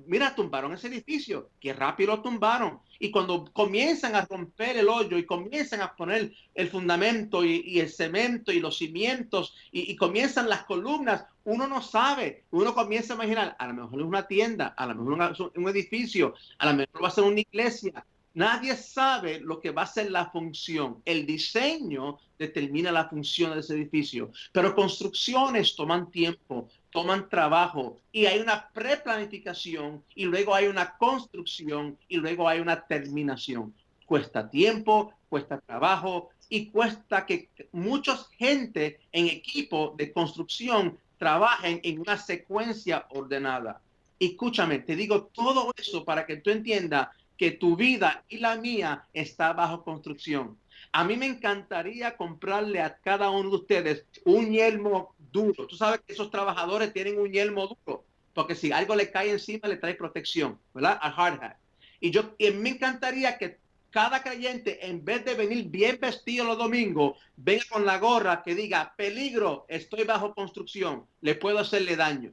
Speaker 1: mira, tumbaron ese edificio, qué rápido lo tumbaron. Y cuando comienzan a romper el hoyo y comienzan a poner el fundamento y el cemento y los cimientos y comienzan las columnas, uno no sabe, uno comienza a imaginar, a lo mejor es una tienda, a lo mejor un edificio, a lo mejor va a ser una iglesia. Nadie sabe lo que va a ser la función. El diseño determina la función de ese edificio, pero construcciones toman tiempo, toman trabajo y hay una preplanificación y luego hay una construcción y luego hay una terminación. Cuesta tiempo, cuesta trabajo y cuesta que mucha gente en equipo de construcción trabajen en una secuencia ordenada. Escúchame, te digo todo eso para que tú entiendas que tu vida y la mía está bajo construcción. A mí me encantaría comprarle a cada uno de ustedes un yelmo duro. Tú sabes que esos trabajadores tienen un yelmo duro, porque si algo le cae encima le trae protección, ¿verdad? Al hard hat. Y me encantaría que cada creyente, en vez de venir bien vestido los domingos, venga con la gorra que diga, peligro, estoy bajo construcción, le puedo hacerle daño.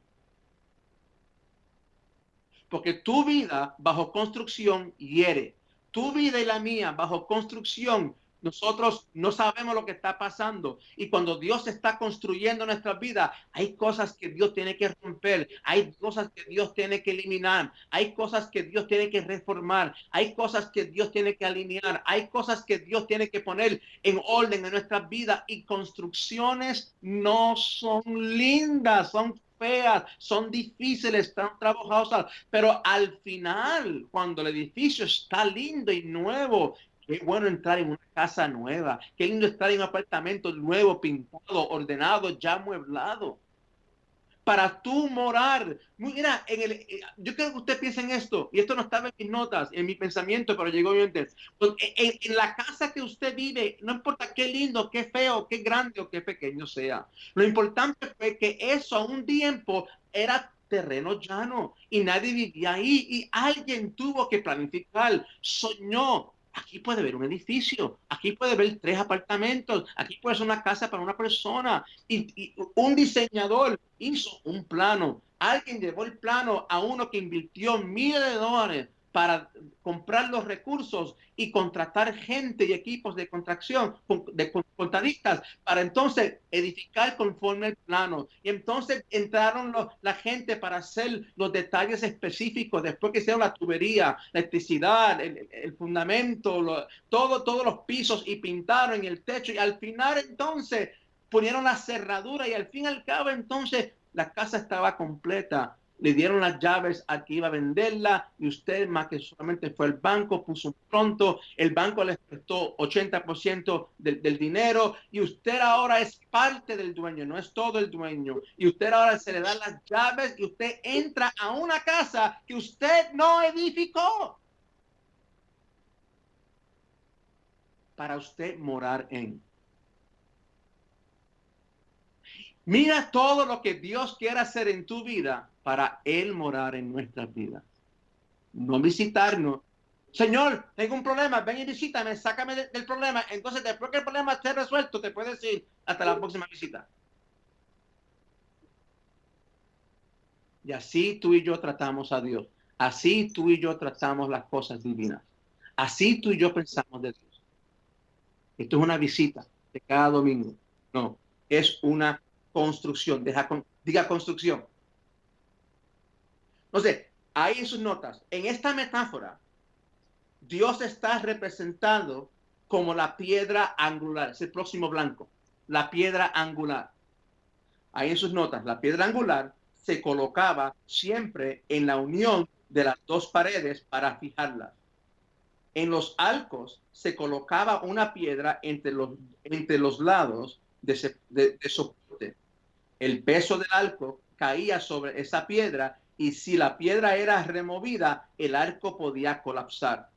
Speaker 1: Porque tu vida bajo construcción hiere. Tu vida y la mía bajo construcción, nosotros no sabemos lo que está pasando. Y cuando Dios está construyendo nuestra vida, hay cosas que Dios tiene que romper, hay cosas que Dios tiene que eliminar, hay cosas que Dios tiene que reformar, hay cosas que Dios tiene que alinear, hay cosas que Dios tiene que poner en orden en nuestra vida. Y construcciones no son lindas, son feas, son difíciles, están trabajados, pero al final, cuando el edificio está lindo y nuevo, qué bueno entrar en una casa nueva, qué lindo estar en un apartamento nuevo, pintado, ordenado, ya amueblado. Para tú morar, mira, yo quiero que usted piense en esto, y esto no estaba en mis notas, en mi pensamiento, pero llegó antes. Pues, en la casa que usted vive, no importa qué lindo, qué feo, qué grande o qué pequeño sea, lo importante fue que eso a un tiempo era terreno llano y nadie vivía ahí y alguien tuvo que planificar, soñó. Aquí puede haber un edificio, aquí puede haber 3 apartamentos, aquí puede ser una casa para una persona. Y un diseñador hizo un plano. Alguien llevó el plano a uno que invirtió miles de dólares para comprar los recursos y contratar gente y equipos de contracción, de contadistas, para entonces edificar conforme el plano. Y entonces entraron la gente para hacer los detalles específicos, después que hicieron la tubería, la electricidad, el fundamento, todos los pisos y pintaron el techo. Y al final entonces ponieron la cerradura y al fin y al cabo entonces la casa estaba completa. le dieron las llaves al que iba a venderla y usted más que solamente fue al banco, puso un pronto, el banco les prestó 80% del dinero y usted ahora es parte del dueño, no es todo el dueño. Y usted ahora se le dan las llaves y usted entra a una casa que usted no edificó para usted morar en. Mira todo lo que Dios quiere hacer en tu vida para Él morar en nuestras vidas. No visitarnos. Señor, tengo un problema, ven y visítame, sácame del problema. Entonces, después que el problema esté resuelto, te puedes ir hasta la próxima visita. Y así tú y yo tratamos a Dios. Así tú y yo tratamos las cosas divinas. Así tú y yo pensamos de Dios. Esto es una visita de cada domingo. No, es una construcción. Diga construcción. Entonces, ahí en sus notas, en esta metáfora, Dios está representado como la piedra angular. Es el próximo blanco. La piedra angular. Ahí en sus notas, la piedra angular se colocaba siempre en la unión de las dos paredes para fijarlas. En los arcos se colocaba una piedra entre los lados de soporte. El peso del arco caía sobre esa piedra y si la piedra era removida, el arco podía colapsar.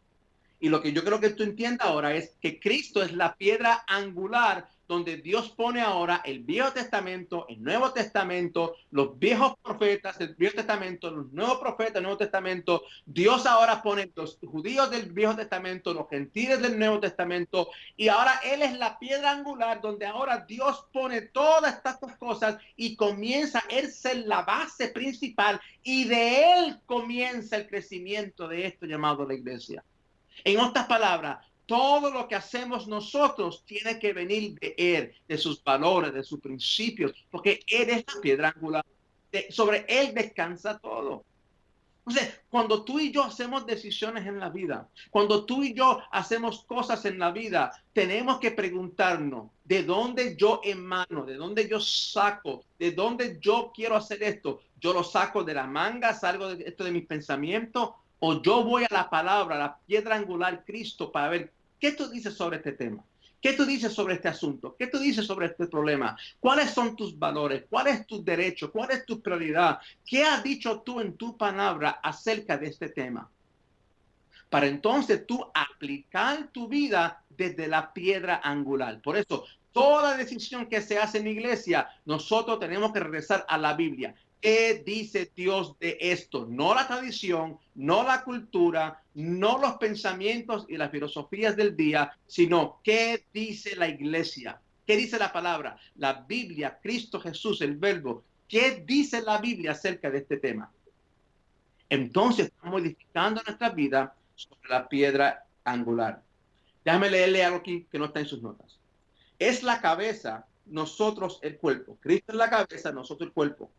Speaker 1: Y lo que yo creo que tú entiendas ahora es que Cristo es la piedra angular donde Dios pone ahora el Viejo Testamento, el Nuevo Testamento, los viejos profetas del Viejo Testamento, los nuevos profetas del Nuevo Testamento. Dios ahora pone los judíos del Viejo Testamento, los gentiles del Nuevo Testamento, y ahora Él es la piedra angular donde ahora Dios pone todas estas cosas y comienza a Él ser la base principal y de Él comienza el crecimiento de esto llamado la iglesia. En otras palabras, todo lo que hacemos nosotros tiene que venir de Él, de sus valores, de sus principios, porque Él es la piedra angular. Sobre Él descansa todo. Entonces, cuando tú y yo hacemos decisiones en la vida, cuando tú y yo hacemos cosas en la vida, tenemos que preguntarnos, ¿de dónde yo emano? ¿De dónde yo saco? ¿De dónde yo quiero hacer esto? ¿Yo lo saco de la manga? ¿Salgo de esto de mis pensamientos? ¿O yo voy a la palabra, a la piedra angular Cristo para ver qué tú dices sobre este tema? ¿Qué tú dices sobre este asunto? ¿Qué tú dices sobre este problema? ¿Cuáles son tus valores? ¿Cuál es tu derecho? ¿Cuál es tu prioridad? ¿Qué has dicho tú en tu palabra acerca de este tema? Para entonces tú aplicar tu vida desde la piedra angular. Por eso, toda decisión que se hace en la iglesia, nosotros tenemos que regresar a la Biblia. ¿Qué dice Dios de esto? No la tradición, no la cultura, no los pensamientos y las filosofías del día, sino qué dice la iglesia. ¿Qué dice la palabra? La Biblia, Cristo Jesús, el verbo. ¿Qué dice la Biblia acerca de este tema? Entonces estamos modificando nuestra vida sobre la piedra angular. Déjame leerle algo aquí que no está en sus notas. Es la cabeza, nosotros el cuerpo. Cristo es la cabeza, nosotros el cuerpo.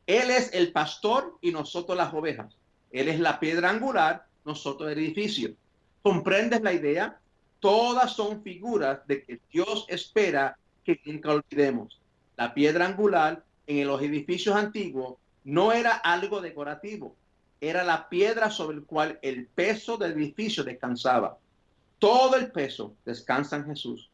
Speaker 1: Él es el pastor y nosotros las ovejas. Él es la piedra angular, nosotros el edificio. ¿Comprendes la idea? Todas son figuras de que Dios espera que nunca olvidemos. La piedra angular en los edificios antiguos no era algo decorativo, era la piedra sobre la cual el peso del edificio descansaba. Todo el peso descansa en Jesús.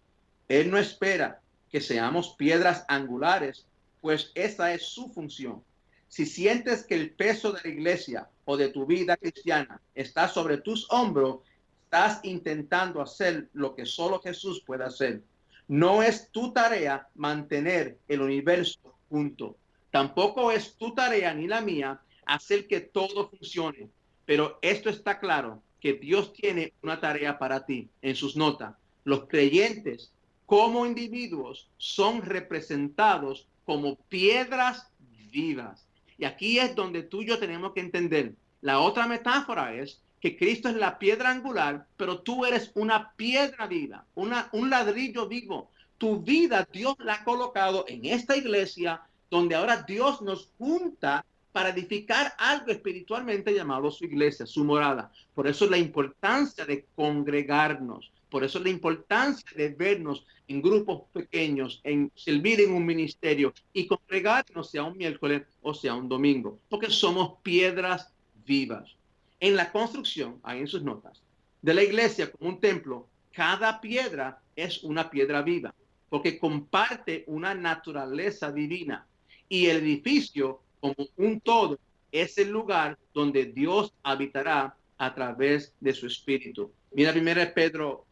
Speaker 1: Él no espera que seamos piedras angulares, pues esa es su función. Si sientes que el peso de la iglesia o de tu vida cristiana está sobre tus hombros, estás intentando hacer lo que solo Jesús puede hacer. No es tu tarea mantener el universo junto. Tampoco es tu tarea ni la mía hacer que todo funcione. Pero esto está claro, que Dios tiene una tarea para ti en sus notas. Los creyentes como individuos son representados como piedras vivas. Y aquí es donde tú y yo tenemos que entender. La otra metáfora es que Cristo es la piedra angular, pero tú eres una piedra viva, un ladrillo vivo. Tu vida Dios la ha colocado en esta iglesia donde ahora Dios nos junta para edificar algo espiritualmente llamado su iglesia, su morada. Por eso la importancia de congregarnos, Por eso la importancia de vernos en grupos pequeños, en servir en un ministerio y congregarnos sea un miércoles o sea un domingo, porque somos piedras vivas. En la construcción, ahí en sus notas, de la iglesia como un templo, cada piedra es una piedra viva, porque comparte una naturaleza divina. Y el edificio como un todo es el lugar donde Dios habitará a través de su espíritu. Mira 1 Pedro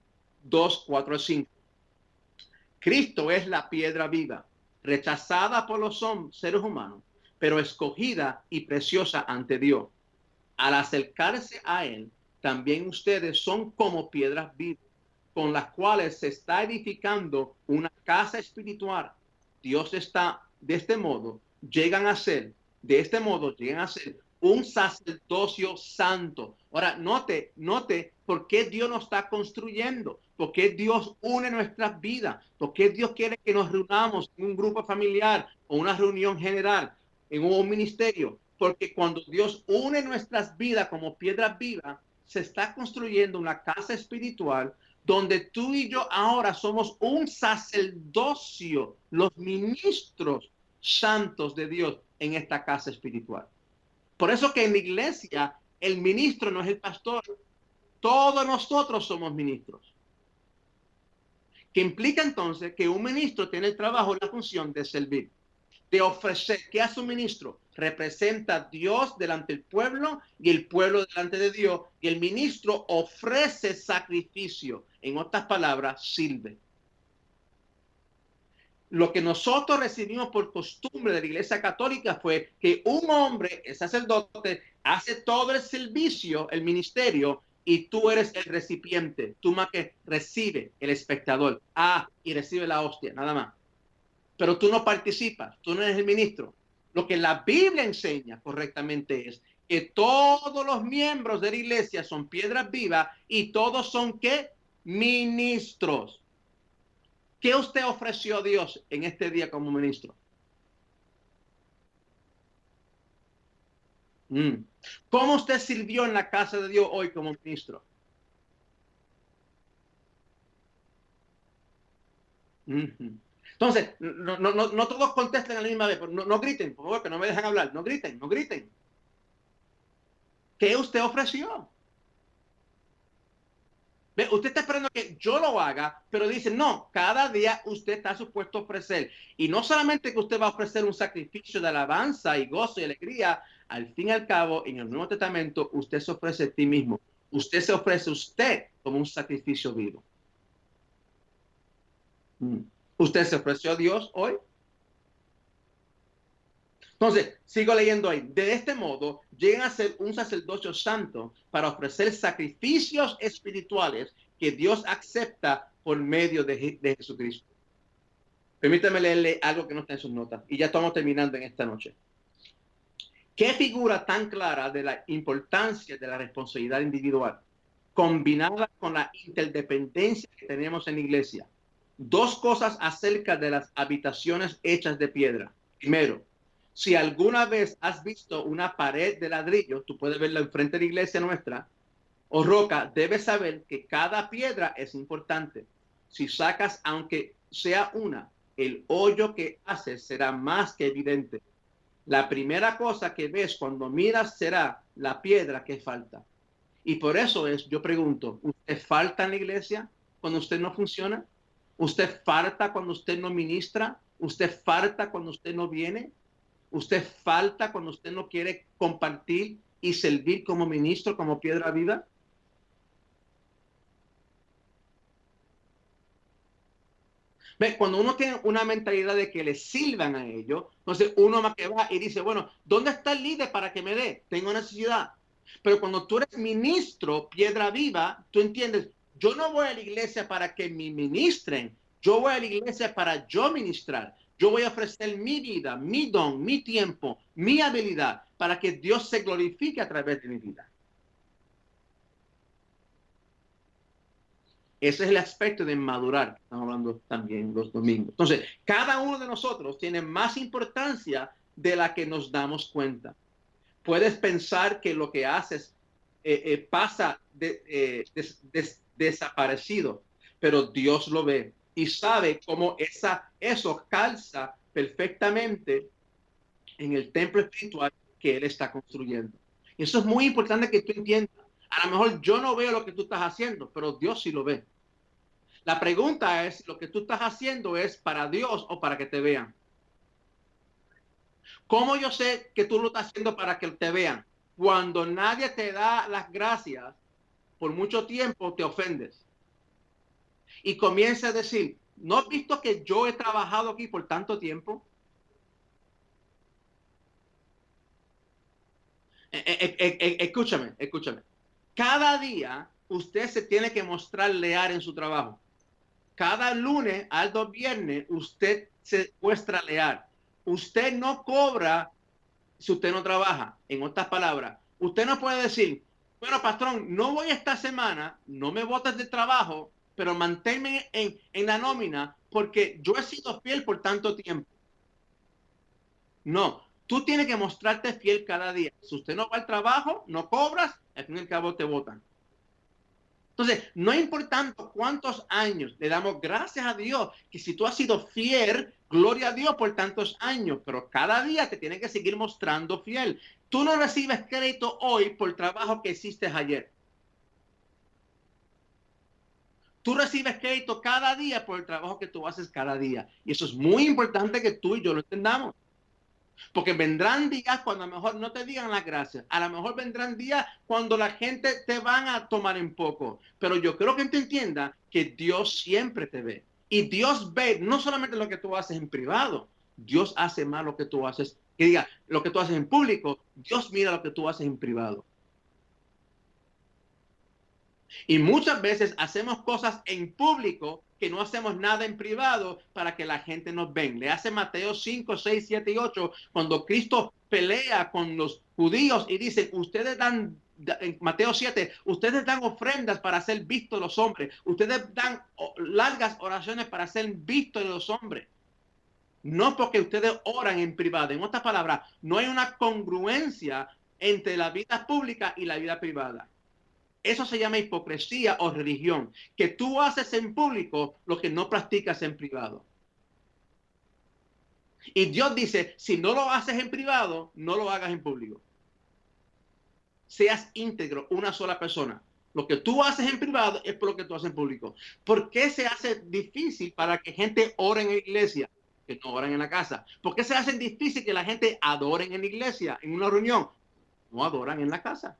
Speaker 1: 2, 4 a 5. Cristo es la piedra viva, rechazada por los seres humanos, pero escogida y preciosa ante Dios. Al acercarse a Él, también ustedes son como piedras vivas, con las cuales se está edificando una casa espiritual. Dios está, de este modo llegan a ser un sacerdocio santo. Ahora, note por qué Dios nos está construyendo, por qué Dios une nuestras vidas, por qué Dios quiere que nos reunamos en un grupo familiar o una reunión general, en un ministerio, porque cuando Dios une nuestras vidas como piedras vivas, se está construyendo una casa espiritual donde tú y yo ahora somos un sacerdocio, los ministros santos de Dios en esta casa espiritual. Por eso que en la iglesia el ministro no es el pastor, todos nosotros somos ministros. Que implica entonces que un ministro tiene el trabajo y la función de servir, de ofrecer. ¿Qué hace un ministro? Representa a Dios delante del pueblo y el pueblo delante de Dios, y el ministro ofrece sacrificio. En otras palabras, sirve. Lo que nosotros recibimos por costumbre de la Iglesia Católica fue que un hombre, el sacerdote, hace todo el servicio, el ministerio, y tú eres el recipiente, tú más que recibe el espectador, y recibe la hostia, nada más. Pero tú no participas, tú no eres el ministro. Lo que la Biblia enseña correctamente es que todos los miembros de la iglesia son piedras vivas y todos son ¿qué? Ministros. ¿Qué usted ofreció a Dios en este día como ministro? ¿Cómo usted sirvió en la casa de Dios hoy como ministro? Entonces, no todos contesten a la misma vez, no griten, por favor, que no me dejan hablar, no griten, no griten. ¿Qué usted ofreció? Usted está esperando que yo lo haga, pero dice, no, cada día usted está supuesto a ofrecer. Y no solamente que usted va a ofrecer un sacrificio de alabanza y gozo y alegría, al fin y al cabo, en el Nuevo Testamento, usted se ofrece a ti mismo. Usted se ofrece usted como un sacrificio vivo. ¿Usted se ofreció a Dios hoy? Entonces, sigo leyendo ahí. De este modo, llegan a ser un sacerdocio santo para ofrecer sacrificios espirituales que Dios acepta por medio de Jesucristo. Permítame leerle algo que no está en sus notas. Y ya estamos terminando en esta noche. ¿Qué figura tan clara de la importancia de la responsabilidad individual, combinada con la interdependencia que tenemos en la iglesia? Dos cosas acerca de las habitaciones hechas de piedra. Primero, si alguna vez has visto una pared de ladrillo, tú puedes verla enfrente de la iglesia nuestra, o roca, debes saber que cada piedra es importante. Si sacas, aunque sea una, el hoyo que haces será más que evidente. La primera cosa que ves cuando miras será la piedra que falta. Y por eso yo pregunto, ¿usted falta en la iglesia cuando usted no funciona? ¿Usted falta cuando usted no ministra? ¿Usted falta cuando usted no viene? ¿Usted falta cuando usted no quiere compartir y servir como ministro, como piedra viva? ¿Ve? Cuando uno tiene una mentalidad de que le sirvan a ellos, entonces uno más que va y dice, bueno, ¿dónde está el líder para que me dé? Tengo necesidad. Pero cuando tú eres ministro, piedra viva, tú entiendes, yo no voy a la iglesia para que me ministren, yo voy a la iglesia para yo ministrar. Yo voy a ofrecer mi vida, mi don, mi tiempo, mi habilidad, para que Dios se glorifique a través de mi vida. Ese es el aspecto de madurar, que estamos hablando también los domingos. Entonces, cada uno de nosotros tiene más importancia de la que nos damos cuenta. Puedes pensar que lo que haces pasa desaparecido, pero Dios lo ve y sabe cómo eso calza perfectamente en el templo espiritual que Él está construyendo. Y eso es muy importante que tú entiendas. A lo mejor yo no veo lo que tú estás haciendo, pero Dios sí lo ve. La pregunta es, ¿lo que tú estás haciendo es para Dios o para que te vean? ¿Cómo yo sé que tú lo estás haciendo para que te vean? Cuando nadie te da las gracias, por mucho tiempo te ofendes. Y comienza a decir, ¿no has visto que yo he trabajado aquí por tanto tiempo? Escúchame, escúchame. Cada día usted se tiene que mostrar leal en su trabajo. Cada lunes al dos viernes usted se muestra leal. Usted no cobra si usted no trabaja. En otras palabras, usted no puede decir, bueno, patrón, no voy esta semana, no me botes de trabajo, pero manténme en la nómina porque yo he sido fiel por tanto tiempo. No, tú tienes que mostrarte fiel cada día. Si usted no va al trabajo, no cobras, al fin y al cabo te votan. Entonces, no importante cuántos años, le damos gracias a Dios que si tú has sido fiel, gloria a Dios por tantos años, pero cada día te tiene que seguir mostrando fiel. Tú no recibes crédito hoy por el trabajo que hiciste ayer. Tú recibes crédito cada día por el trabajo que tú haces cada día. Y eso es muy importante que tú y yo lo entendamos. Porque vendrán días cuando a lo mejor no te digan las gracias. A lo mejor vendrán días cuando la gente te van a tomar en poco. Pero yo creo que te entienda que Dios siempre te ve. Y Dios ve no solamente lo que tú haces en privado. Dios hace más lo que tú haces. Que diga, lo que tú haces en público. Dios mira lo que tú haces en privado. Y muchas veces hacemos cosas en público que no hacemos nada en privado para que la gente nos vea. Le hace Mateo 5, 6, 7 y 8 cuando Cristo pelea con los judíos y dice, ustedes dan, en Mateo 7, ustedes dan ofrendas para ser vistos los hombres. Ustedes dan largas oraciones para ser vistos de los hombres. No porque ustedes oran en privado. En otras palabras, no hay una congruencia entre la vida pública y la vida privada. Eso se llama hipocresía o religión, que tú haces en público lo que no practicas en privado. Y Dios dice, si no lo haces en privado, no lo hagas en público. Seas íntegro, una sola persona. Lo que tú haces en privado es por lo que tú haces en público. ¿Por qué se hace difícil para que gente ore en la iglesia, que no oren en la casa? ¿Por qué se hace difícil que la gente adore en la iglesia, en una reunión? No adoran en la casa.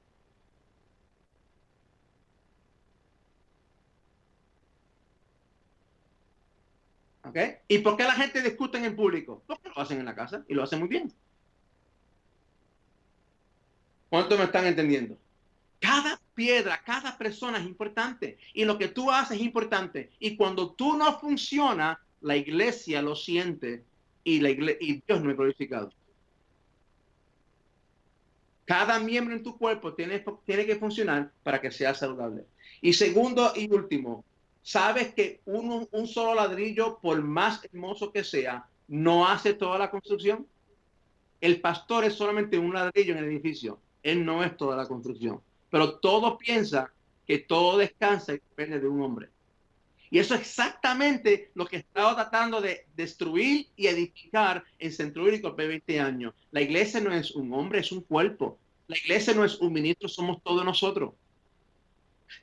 Speaker 1: ¿Okay? ¿Y por qué la gente discute en público? Porque lo hacen en la casa y lo hacen muy bien. ¿Cuántos me están entendiendo? Cada piedra, cada persona es importante y lo que tú haces es importante. Y cuando tú no funciona, la iglesia lo siente y Dios no es glorificado. Cada miembro en tu cuerpo tiene que funcionar para que sea saludable. Y segundo y último, sabes que un solo ladrillo, por más hermoso que sea, no hace toda la construcción. El pastor es solamente un ladrillo en el edificio. Él no es toda la construcción. Pero todos piensan que todo descansa y depende de un hombre. Y eso es exactamente lo que estaba tratando de destruir y edificar en Centro Bíblico por 20 años. La iglesia no es un hombre, es un cuerpo. La iglesia no es un ministro, somos todos nosotros.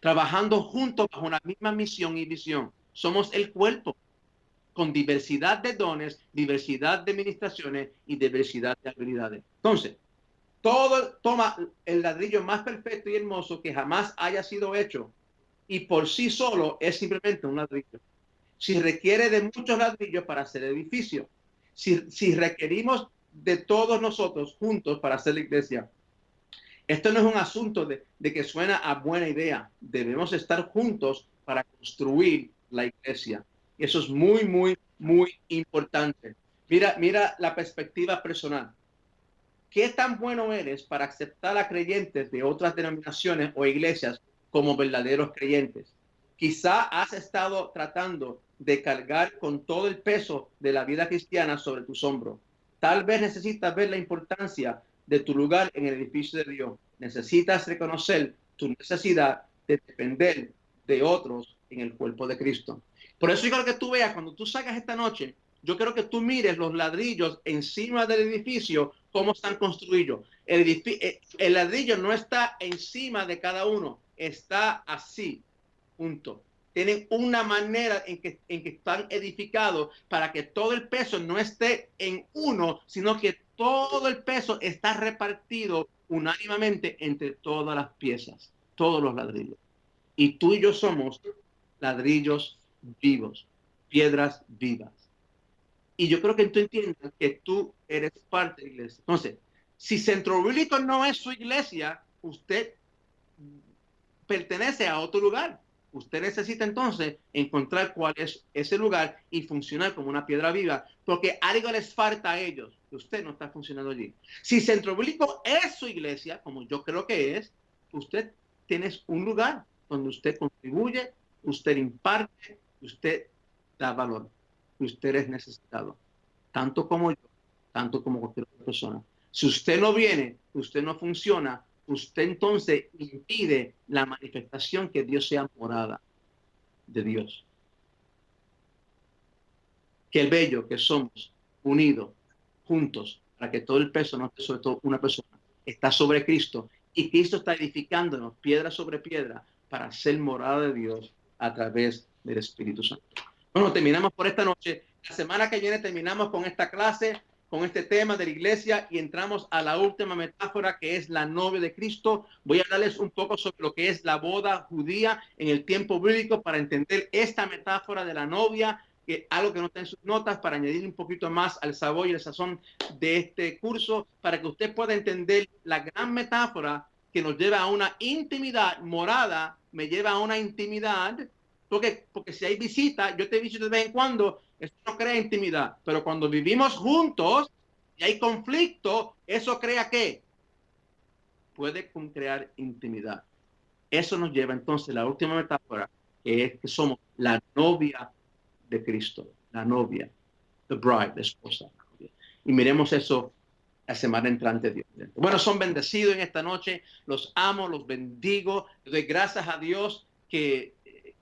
Speaker 1: Trabajando juntos bajo una misma misión y visión. Somos el cuerpo con diversidad de dones, diversidad de administraciones y diversidad de habilidades. Entonces, todo toma el ladrillo más perfecto y hermoso que jamás haya sido hecho y por sí solo es simplemente un ladrillo. Si requiere de muchos ladrillos para hacer edificio, si requerimos de todos nosotros juntos para hacer la iglesia, esto no es un asunto de que suena a buena idea. Debemos estar juntos para construir la iglesia. Y eso es muy, muy, muy importante. Mira la perspectiva personal. ¿Qué tan bueno eres para aceptar a creyentes de otras denominaciones o iglesias como verdaderos creyentes? Quizá has estado tratando de cargar con todo el peso de la vida cristiana sobre tus hombros. Tal vez necesitas ver la importancia de tu lugar en el edificio de Dios. Necesitas reconocer tu necesidad de depender de otros en el cuerpo de Cristo. Por eso yo quiero que tú veas, cuando tú salgas esta noche, yo quiero que tú mires los ladrillos encima del edificio, cómo están construidos. El ladrillo no está encima de cada uno, está así, punto. Tienen una manera en que están edificados para que todo el peso no esté en uno, sino que todo el peso está repartido unánimemente entre todas las piezas, todos los ladrillos. Y tú y yo somos ladrillos vivos, piedras vivas. Y yo creo que tú entiendas que tú eres parte de la iglesia. Entonces, si Centro Bíblico no es su iglesia, usted pertenece a otro lugar. Usted necesita entonces encontrar cuál es ese lugar y funcionar como una piedra viva, porque algo les falta a ellos, que usted no está funcionando allí. Si Centro Bíblico es su iglesia, como yo creo que es, usted tiene un lugar donde usted contribuye, usted imparte, usted da valor, usted es necesitado, tanto como yo, tanto como cualquier otra persona. Si usted no viene, usted no funciona, usted entonces impide la manifestación que Dios sea morada de Dios. Qué bello que somos unidos, juntos, para que todo el peso no esté sobre todo una persona, está sobre Cristo y Cristo está edificándonos piedra sobre piedra para ser morada de Dios a través del Espíritu Santo. Bueno, terminamos por esta noche. La semana que viene terminamos con esta clase, con este tema de la iglesia y entramos a la última metáfora que es la novia de Cristo. Voy a hablarles un poco sobre lo que es la boda judía en el tiempo bíblico para entender esta metáfora de la novia, que algo que no está en sus notas, para añadir un poquito más al sabor y el sazón de este curso, para que usted pueda entender la gran metáfora que nos lleva a una intimidad morada, me lleva a una intimidad. Porque si hay visita, yo te visito de vez en cuando, eso no crea intimidad. Pero cuando vivimos juntos y hay conflicto, ¿eso crea qué? Puede crear intimidad. Eso nos lleva entonces a la última metáfora, que es que somos la novia de Cristo, la novia, the bride, la esposa. Y miremos eso la semana entrante. Dios. Bueno, son bendecidos en esta noche, los amo, los bendigo, les doy gracias a Dios que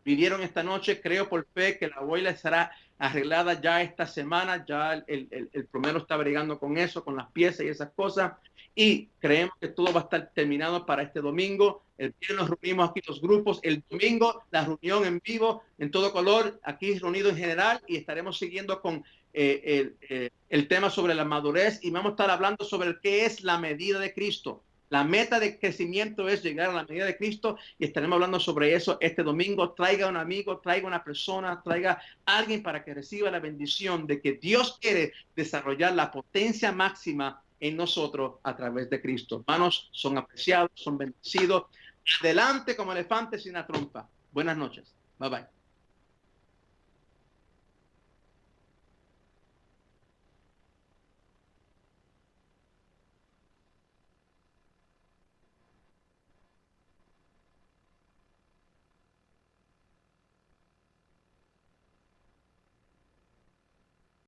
Speaker 1: vinieron esta noche. Creo por fe que la abuela estará arreglada ya esta semana, ya el primero está bregando con eso, con las piezas y esas cosas, y creemos que todo va a estar terminado para este domingo. El viernes nos reunimos aquí los grupos, el domingo la reunión en vivo, en todo color, aquí reunido en general, y estaremos siguiendo con el tema sobre la madurez y vamos a estar hablando sobre qué es la medida de Cristo. La meta de crecimiento es llegar a la medida de Cristo y estaremos hablando sobre eso este domingo. Traiga un amigo, traiga una persona, traiga a alguien para que reciba la bendición de que Dios quiere desarrollar la potencia máxima en nosotros a través de Cristo. Hermanos, son apreciados, son bendecidos. Adelante como elefantes sin la trompa. Buenas noches. Bye bye.